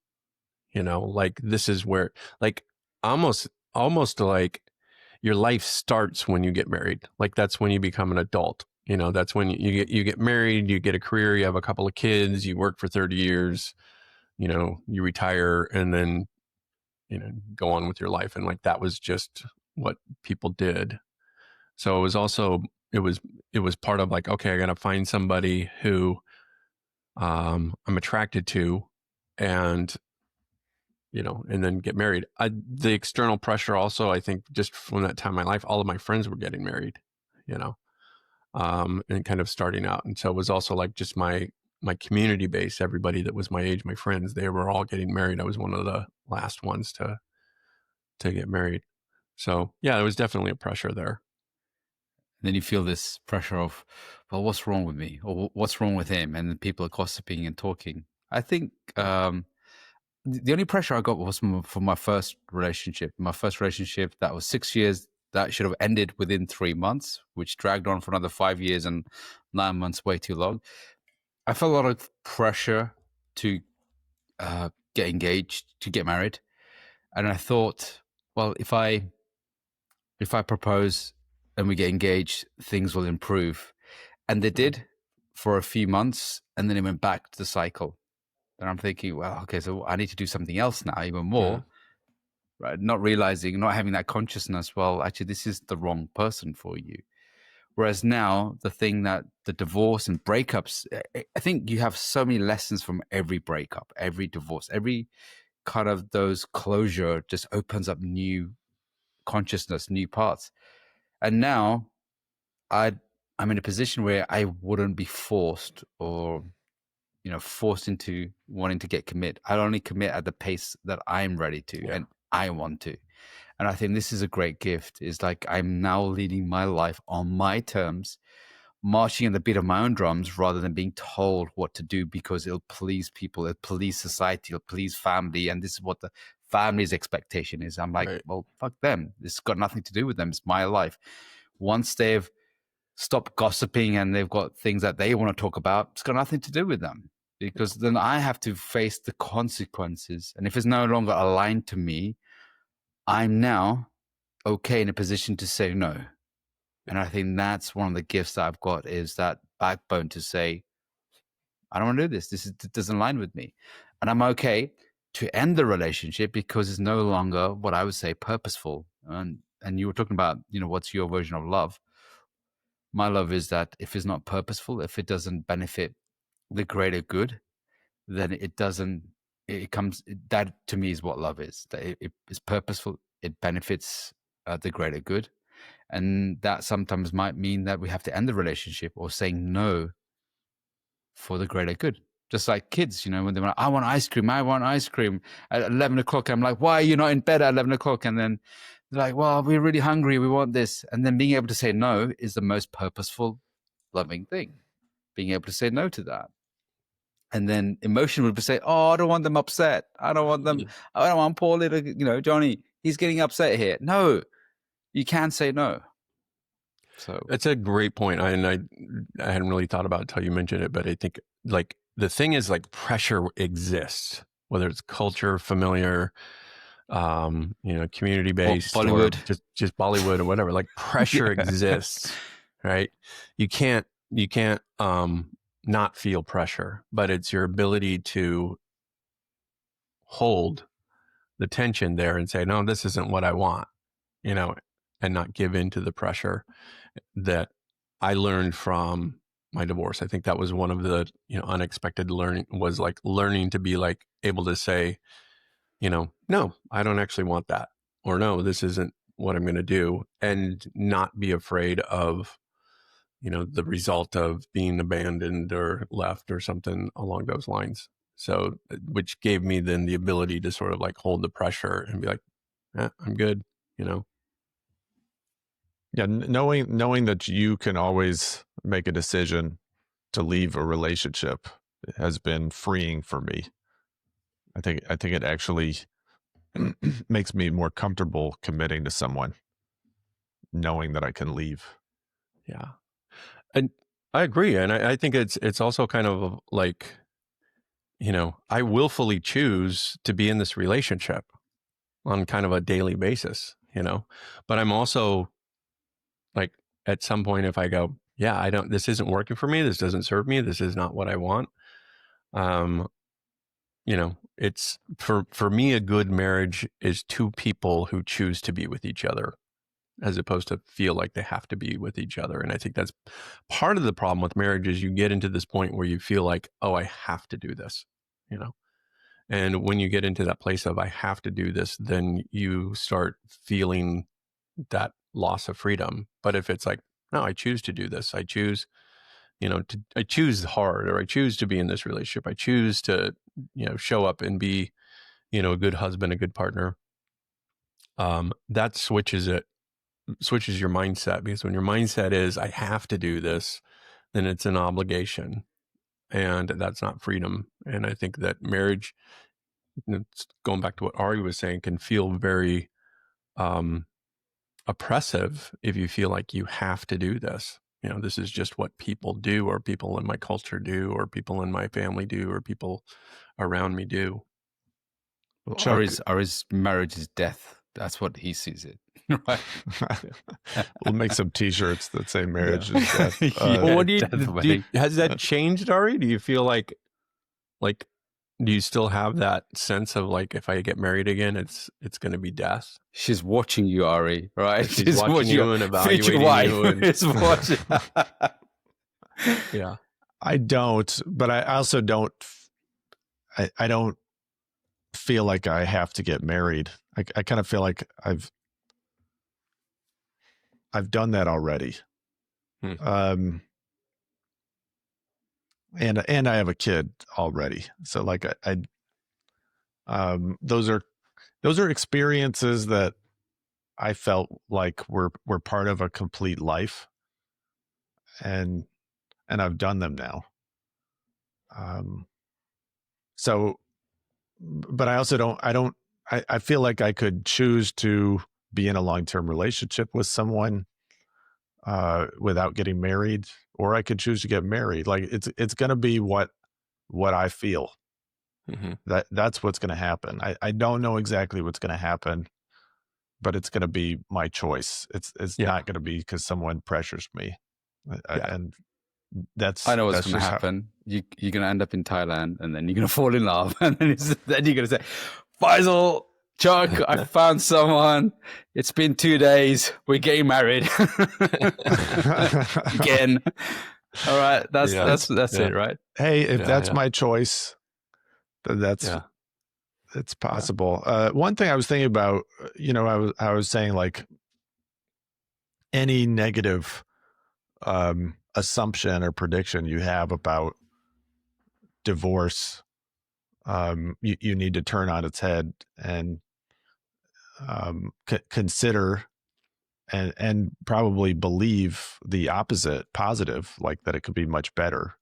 like this is where, like, almost like your life starts when you get married. Like that's when you become an adult. That's when you get married, you get a career, you have a couple of kids, you work for 30 years, you retire, and then, go on with your life. And like, that was just what people did. So it was also, it was part of like, okay, I got to find somebody who I'm attracted to, and and then get married. The external pressure also, I think, just from that time in my life, all of my friends were getting married, you know, and kind of starting out. And so it was also like just my community base, everybody that was my age, my friends, they were all getting married. I was one of the last ones to get married. So yeah, there was definitely a pressure there. And then you feel this pressure of, well, what's wrong with me, or what's wrong with him? And then people are gossiping and talking. I think the only pressure I got was from my first relationship. My first relationship, that was 6 years. That should have ended within 3 months, which dragged on for another 5 years and 9 months, way too long. I felt a lot of pressure to get engaged, to get married. And I thought, well, if I propose and we get engaged, things will improve. And they did for a few months, and then it went back to the cycle. And I'm thinking, well, okay, so I need to do something else now, even more, right? Not realizing, not having that consciousness, well, actually, this is the wrong person for you. Whereas now, the thing that the divorce and breakups, I think you have so many lessons from every breakup, every divorce, every kind of those closure just opens up new consciousness, new paths. And now I'm in a position where I wouldn't be forced or, forced into wanting to get commit. I'd only commit at the pace that I'm ready to and I want to. And I think this is a great gift. Is like, I'm now leading my life on my terms, marching at the beat of my own drums rather than being told what to do because it'll please people, it'll please society, it'll please family. And this is what the family's expectation is. I'm like, well, fuck them. This has got nothing to do with them. It's my life. Once they've stopped gossiping and they've got things that they want to talk about, it's got nothing to do with them, because then I have to face the consequences. And if it's no longer aligned to me, I'm now okay in a position to say no. And I think that's one of the gifts that I've got, is that backbone to say, I don't want to do this. It doesn't align with me. And I'm okay to end the relationship because it's no longer what I would say purposeful. And you were talking about, what's your version of love? My love is that if it's not purposeful, if it doesn't benefit the greater good, then it doesn't it comes, that to me is what love is, that it is purposeful, it benefits the greater good. And that sometimes might mean that we have to end the relationship or saying no for the greater good. Just like kids, when they want, I want ice cream at 11 o'clock. I'm like, why are you not in bed at 11 o'clock? And then they're like, well, we're really hungry, we want this. And then being able to say no is the most purposeful, loving thing. Being able to say no to that. And then emotion would say, oh, I don't want them upset. I don't want poor little, Johnny, he's getting upset here. No, you can say no. So that's a great point. I hadn't really thought about it until you mentioned it, but I think like the thing is like pressure exists, whether it's culture, familiar, community based, Bollywood, or just Bollywood or whatever. Like pressure exists, right? You can't not feel pressure, but it's your ability to hold the tension there and say, no, this isn't what I want, and not give in to the pressure that I learned from my divorce. I think that was one of the, unexpected learning, was like learning to be like able to say, no, I don't actually want that, or no, this isn't what I'm going to do, and not be afraid of, the result of being abandoned or left or something along those lines. So, which gave me then the ability to sort of like hold the pressure and be like, I'm good, Yeah, knowing that you can always make a decision to leave a relationship has been freeing for me. I think it actually makes me more comfortable committing to someone, knowing that I can leave. Yeah. And I agree. And I think it's also kind of like, I willfully choose to be in this relationship on kind of a daily basis, but I'm also like, at some point, if I go, yeah, this isn't working for me, this doesn't serve me, this is not what I want. It's for me, a good marriage is two people who choose to be with each other, as opposed to feel like they have to be with each other. And I think that's part of the problem with marriage, is you get into this point where you feel like, oh, I have to do this, and when you get into that place of I have to do this, then you start feeling that loss of freedom. But if it's like, no, I choose to do this, I choose, I choose hard, or I choose to be in this relationship, I choose to, show up and be, a good husband, a good partner. That switches your mindset, because when your mindset is I have to do this, then it's an obligation, and that's not freedom. And I think that marriage, going back to what Ari was saying, can feel very oppressive if you feel like you have to do this. This is just what people do, or people in my culture do, or people in my family do, or people around me do. Well, Ari's marriage is death. That's what he sees it. Right. We'll make some T-shirts that say marriage is death. Well, what has that changed, Ari? Do you feel like, do you still have that sense of like, if I get married again, it's going to be death? She's watching you, Ari, right? She's watching you and evaluating you. And is watching. Yeah. I don't, but I also don't, I don't feel like I have to get married. I kind of feel like I've done that already. And I have a kid already. So like those are experiences that I felt like were part of a complete life, and I've done them now. So, but I also I feel like I could choose to be in a long-term relationship with someone without getting married, or I could choose to get married. Like it's going to be what I feel. Mm-hmm. That's what's going to happen. I don't know exactly what's going to happen, but it's going to be my choice. It's not going to be because someone pressures me. And I know what's going to happen. You're going to end up in Thailand, and then you're going to fall in love, and then you're going to say, Faisal, Chuck, I found someone. It's been 2 days. We're getting married again. All right, that's it, right? Hey, if that's my choice, then that's it's possible. One thing I was thinking about, I was saying like any negative assumption or prediction you have about divorce, you need to turn on its head and consider and probably believe the opposite, positive, like that it could be much better.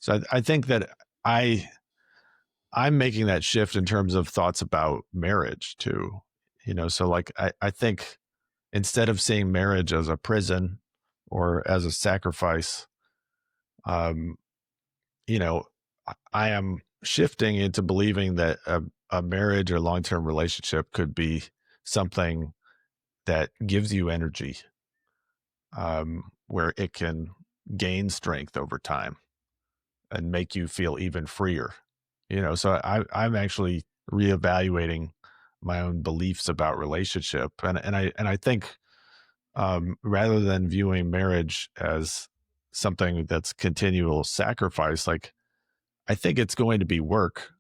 So I think that I'm making that shift in terms of thoughts about marriage too. So like I think instead of seeing marriage as a prison or as a sacrifice, um, I am shifting into believing that a marriage or long-term relationship could be something that gives you energy, where it can gain strength over time and make you feel even freer. So I'm actually reevaluating my own beliefs about relationship, and I think rather than viewing marriage as something that's continual sacrifice, like I think it's going to be work,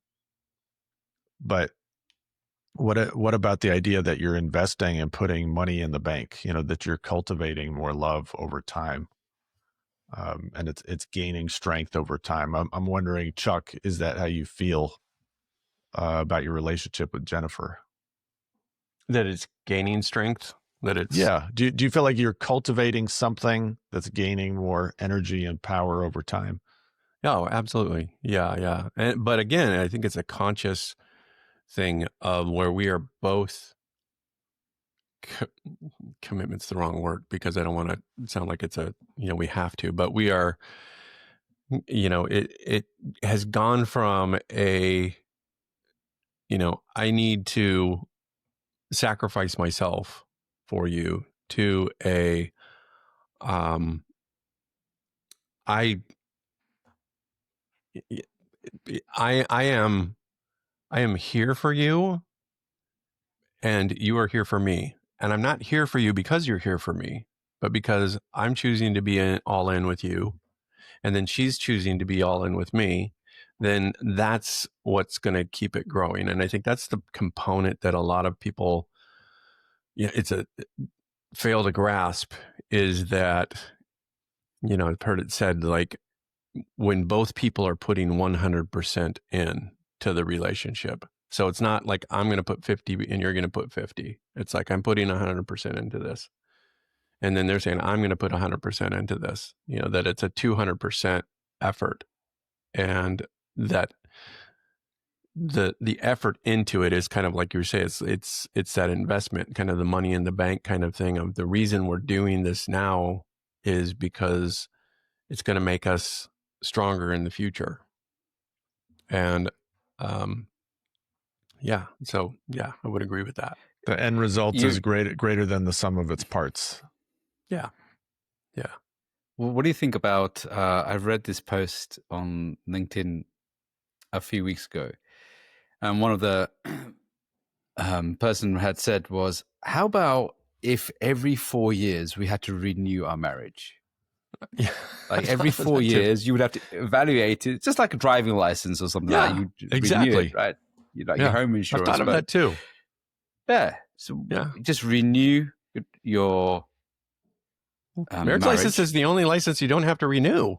but what about the idea that you're investing and putting money in the bank? That you're cultivating more love over time, and it's gaining strength over time. I'm wondering, Chuck, is that how you feel about your relationship with Jennifer? That it's gaining strength. That it's Yeah. Do you feel like you're cultivating something that's gaining more energy and power over time? Oh, absolutely. Yeah. But again, I think it's a conscious thing of where we are both commitment's the wrong word because I don't want to sound like it's we have to, but we are, it has gone from I need to sacrifice myself for you to um, I I am here for you and you are here for me. And I'm not here for you because you're here for me, but because I'm choosing to be all in with you. And then she's choosing to be all in with me. Then that's what's going to keep it growing. And I think that's the component that a lot of people, it's a fail to grasp is that, I've heard it said like when both people are putting 100% in to the relationship. So it's not like I'm going to put 50 and you're going to put 50. It's like I'm putting 100% into this. And then they're saying, I'm going to put 100% into this, that it's a 200% effort. And that the effort into it is kind of like you say, it's that investment, kind of the money in the bank kind of thing of the reason we're doing this now is because it's going to make us stronger in the future. And I would agree with that. The end result is greater than the sum of its parts. Yeah. Well, what do you think about? I've read this post on LinkedIn a few weeks ago, and one of the person had said was, "How about if every 4 years we had to renew our marriage?" Yeah. Like every 4 years, you would have to evaluate it, just like a driving license or something like that. You exactly. renew it, right? Your home insurance. I've thought of that too. Yeah. So just renew your marriage license is the only license you don't have to renew.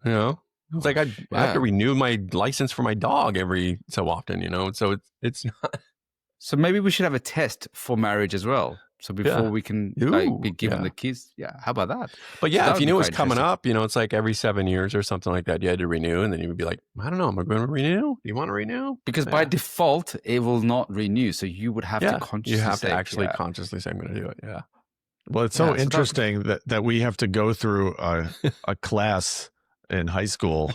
It's like I have to renew my license for my dog every so often. So it's not. So maybe we should have a test for marriage as well. So before we can be given the keys, how about that? But if you knew it was coming up, it's like every 7 years or something like that, you had to renew, and then you would be like, I don't know, am I going to renew? Do you want to renew? Because by default, it will not renew. So you would have to consciously consciously say, I'm going to do it. Yeah. Well, it's so interesting that we have to go through a class in high school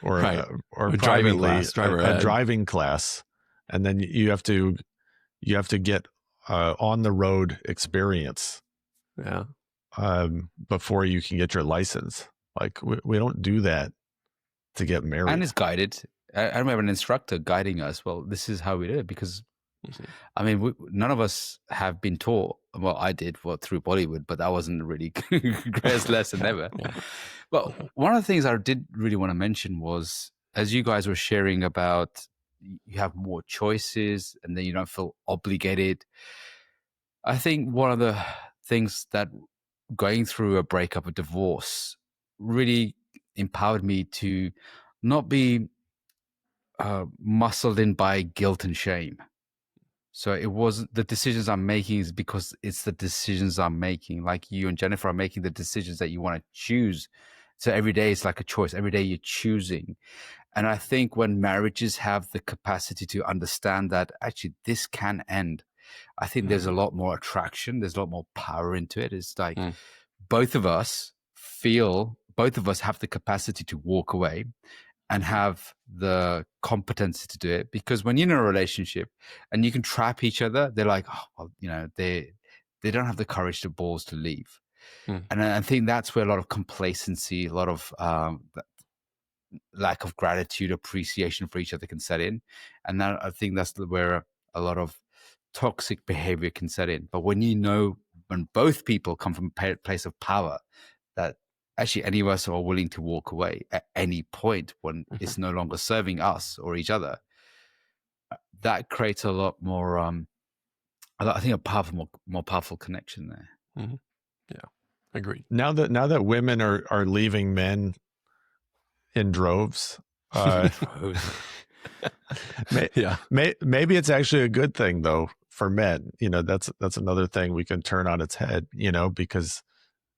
or a driving class, a driving class, and then you have to get on the road experience before you can get your license. Like we don't do that to get married. And it's guided. I remember an instructor guiding us. Well, this is how we do it because I mean, none of us have been taught. Well, I did through Bollywood, but that wasn't really greatest lesson ever. But one of the things I did really want to mention was, as you guys were sharing about you have more choices, and then you don't feel obligated. I think one of the things that going through a breakup, a divorce, really empowered me to not be muscled in by guilt and shame. So it wasn't the decisions I'm making is because it's the decisions I'm making. Like you and Jennifer are making the decisions that you want to choose. So every day is like a choice. Every day you're choosing. And I think when marriages have the capacity to understand that actually this can end, I think there's a lot more attraction. There's a lot more power into it. It's like both of us have the capacity to walk away and have the competency to do it. Because when you're in a relationship and you can trap each other, they're like, oh, well, you know, they don't have the courage, the balls to leave. And I think that's where a lot of complacency, a lot of lack of gratitude, appreciation for each other can set in. And that, I think that's where a lot of toxic behavior can set in. But when both people come from a place of power, that actually any of us are willing to walk away at any point when it's no longer serving us or each other, that creates a lot more, I think more powerful connection there. Yeah, agreed. Now that women are leaving men in droves, maybe it's actually a good thing though for men. You know, that's another thing we can turn on its head. You know, because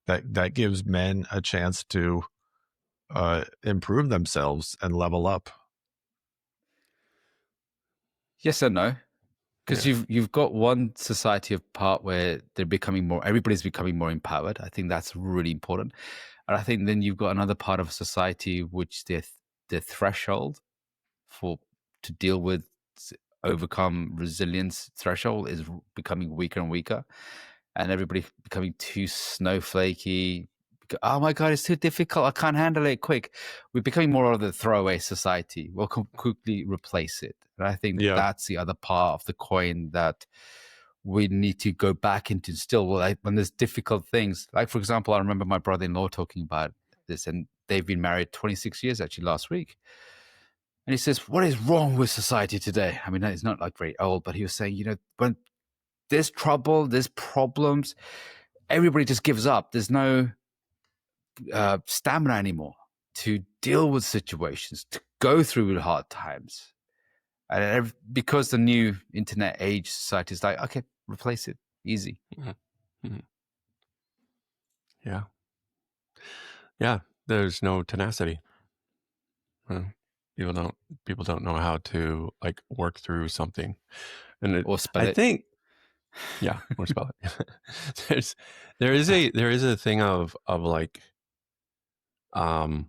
that gives men a chance to improve themselves and level up. Yes and no, because you've got one society apart where everybody's becoming more empowered. I think that's really important. And I think then you've got another part of society which their threshold to deal with, overcome resilience threshold is becoming weaker and weaker, and everybody becoming too snowflakey. Oh my God, it's too difficult. I can't handle it quick. We're becoming more of the throwaway society. We'll quickly replace it. And I think that's the other part of the coin that we need to go back into still. Like when there's difficult things, like for example, I remember my brother-in-law talking about this, and they've been married 26 years actually last week. And he says, what is wrong with society today? I mean, he's not like very old, but he was saying, you know, when there's trouble, there's problems, everybody just gives up. There's no stamina anymore to deal with situations, to go through hard times. And because the new internet age society is like, okay, replace it, easy. Yeah, there's no tenacity. People don't know how to like work through something, and or spell it. I think, or spell it. there is a thing of like, you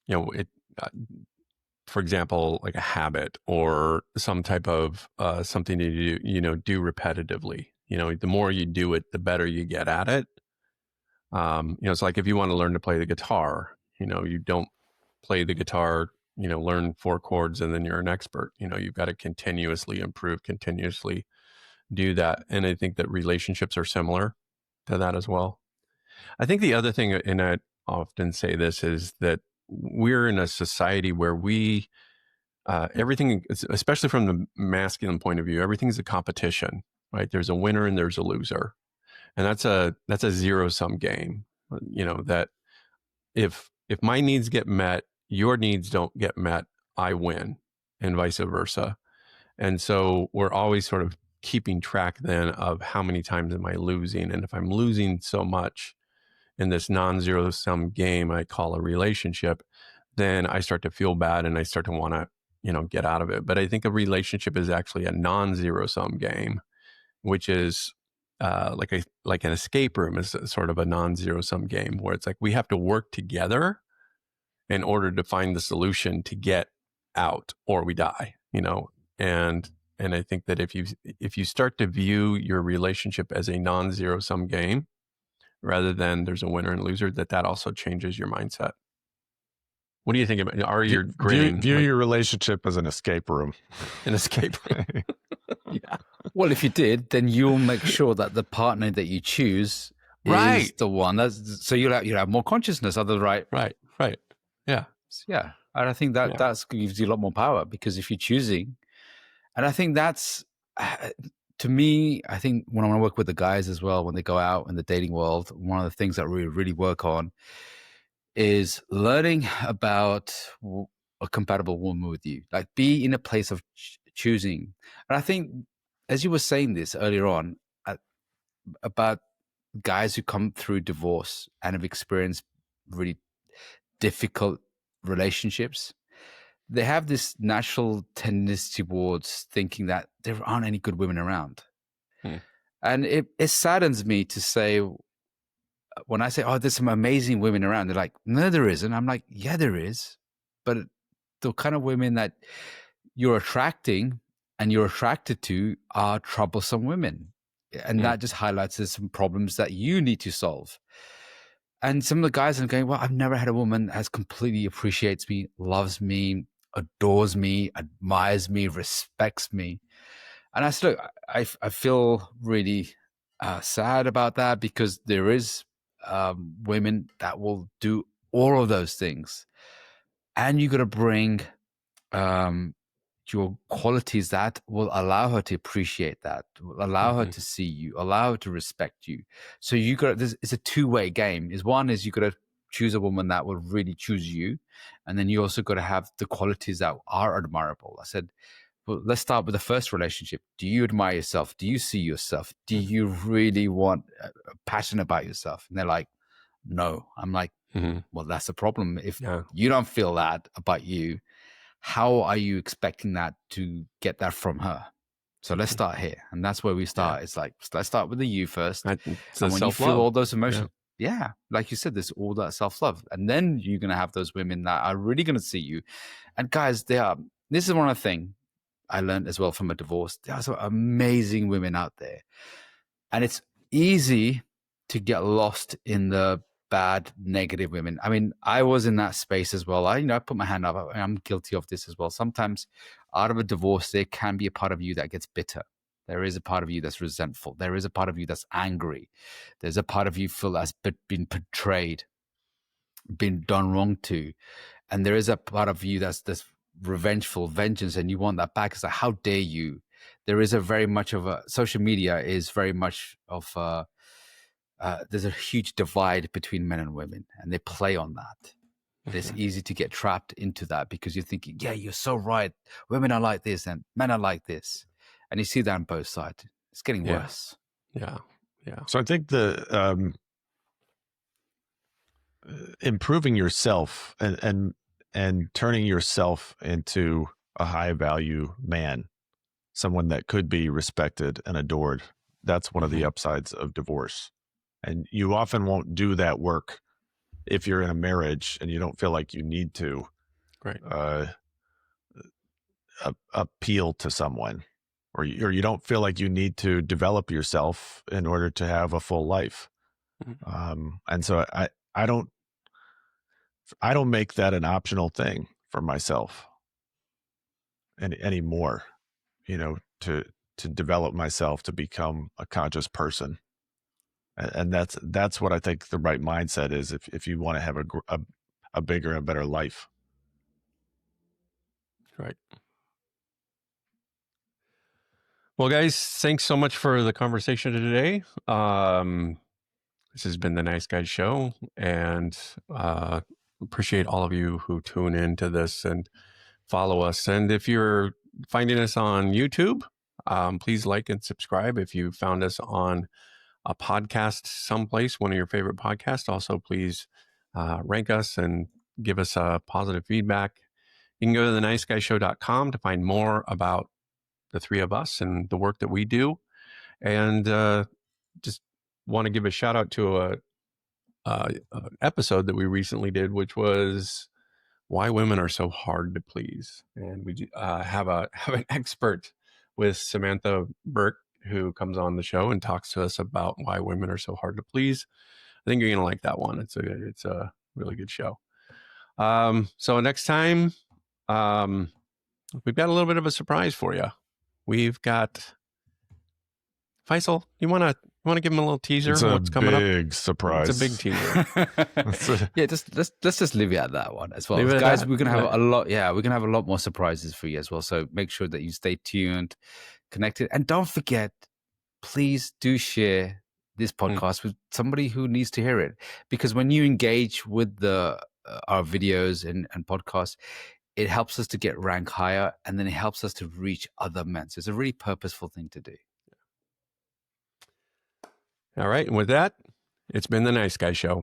know, for example, like a habit or some type of something to do repetitively. You know, the more you do it, the better you get at it. You know, it's like if you want to learn to play the guitar, you know, you don't play the guitar, you know, learn 4 chords and then you're an expert. You know, you've got to continuously improve, continuously do that. And I think that relationships are similar to that as well. I think the other thing, and I often say this, is that we're in a society where everything, especially from the masculine point of view, everything's a competition, right? There's a winner and there's a loser. And that's a zero-sum game. You know, that if my needs get met, your needs don't get met, I win, and vice versa. And so we're always sort of keeping track then of how many times am I losing. And if I'm losing so much in this non-zero-sum game I call a relationship, then I start to feel bad and I start to want to, you know, get out of it. But I think a relationship is actually a non-zero-sum game, which is like an escape room is sort of a non-zero-sum game where it's like we have to work together in order to find the solution to get out or we die, you know. And I think that if you start to view your relationship as a non-zero-sum game rather than there's a winner and loser, that also changes your mindset. What do you think about it? Are you grinning? View your relationship as an escape room. An escape room. Yeah. Well, if you did, then you'll make sure that the partner that you choose is the one so you'll have more consciousness. Right. Yeah. Yeah. And I think that that's gives you a lot more power, because if you're choosing, and I think that's, to me, I think when I work with the guys as well, when they go out in the dating world, one of the things that we really work on is learning about a compatible woman with you. Like, be in a place of choosing. And I think, as you were saying this earlier on, about guys who come through divorce and have experienced really difficult relationships, they have this natural tendency towards thinking that there aren't any good women around. And it saddens me to say, when I say, oh, there's some amazing women around, they're like, no, there isn't. I'm like, yeah, there is. But the kind of women that you're attracting and you're attracted to are troublesome women. And that just highlights there's some problems that you need to solve. And some of the guys are going, well, I've never had a woman that completely appreciates me, loves me, adores me, admires me, respects me. And I said, look, I feel really sad about that, because there is women that will do all of those things. And you got to bring your qualities that will allow her to appreciate that, will allow her to see you, allow her to respect you. So you got, it's a two-way game. One is you got to choose a woman that will really choose you, and then you also got to have the qualities that are admirable. I said, well, let's start with the first relationship. Do you admire yourself? Do you see yourself? Do you really want passionate about yourself? And they're like, no. I'm like, well, that's the problem. If you don't feel that about you, how are you expecting that to get that from her? So let's start here. And that's where we start. It's like, let's start with the you first. And when you feel all those emotions, like you said, there's all that self-love. And then you're going to have those women that are really going to see you. And guys, this is one of the things I learned as well from a divorce. There are some amazing women out there. And it's easy to get lost in the bad, negative women. I mean, I was in that space as well. I put my hand up. I'm guilty of this as well. Sometimes out of a divorce, there can be a part of you that gets bitter. There is a part of you that's resentful. There is a part of you that's angry. There's a part of you feel that's been betrayed, been done wrong to. And there is a part of you that's this revengeful, vengeance, and you want that back. It's like, how dare you? There is a very much of a, social media is very much of there's a huge divide between men and women, and they play on that. It's easy to get trapped into that, because you're thinking, yeah, you're so right. Women are like this and men are like this. And you see that on both sides. It's getting worse. Yeah. So I think the improving yourself and turning yourself into a high value man, someone that could be respected and adored, that's one of the upsides of divorce. And you often won't do that work if you're in a marriage and you don't feel like you need to appeal to someone, or you don't feel like you need to develop yourself in order to have a full life. And so I don't make that an optional thing for myself anymore, to develop myself to become a conscious person. And that's what I think the right mindset is if you want to have a bigger and better life. Right. Well, guys, thanks so much for the conversation today. This has been the Nice Guys Show, and appreciate all of you who tune into this and follow us. And if you're finding us on YouTube, please like and subscribe. If you found us on a podcast someplace, one of your favorite podcasts, also please rank us and give us positive feedback. You can go to theniceguysshow.com to find more about the three of us and the work that we do. And just want to give a shout out to a episode that we recently did, which was why women are so hard to please. And we have an expert with Samantha Burke, who comes on the show and talks to us about why women are so hard to please. I think you're going to like that one. It's a really good show. So next time, we've got a little bit of a surprise for you. We've got Faisal. You want to You want to give them a little teaser It's of a what's coming up? big surprise. It's a big teaser. Yeah, let's just leave it at that one as well. Leave it at Guys, that? we're gonna have Yeah. a lot. Yeah, we're gonna have a lot more surprises for you as well. So make sure that you stay tuned, connected, and don't forget, please do share this podcast with somebody who needs to hear it. Because when you engage with the our videos and podcasts, it helps us to get rank higher, and then it helps us to reach other men. So it's a really purposeful thing to do. All right. And with that, it's been the Nice Guy Show.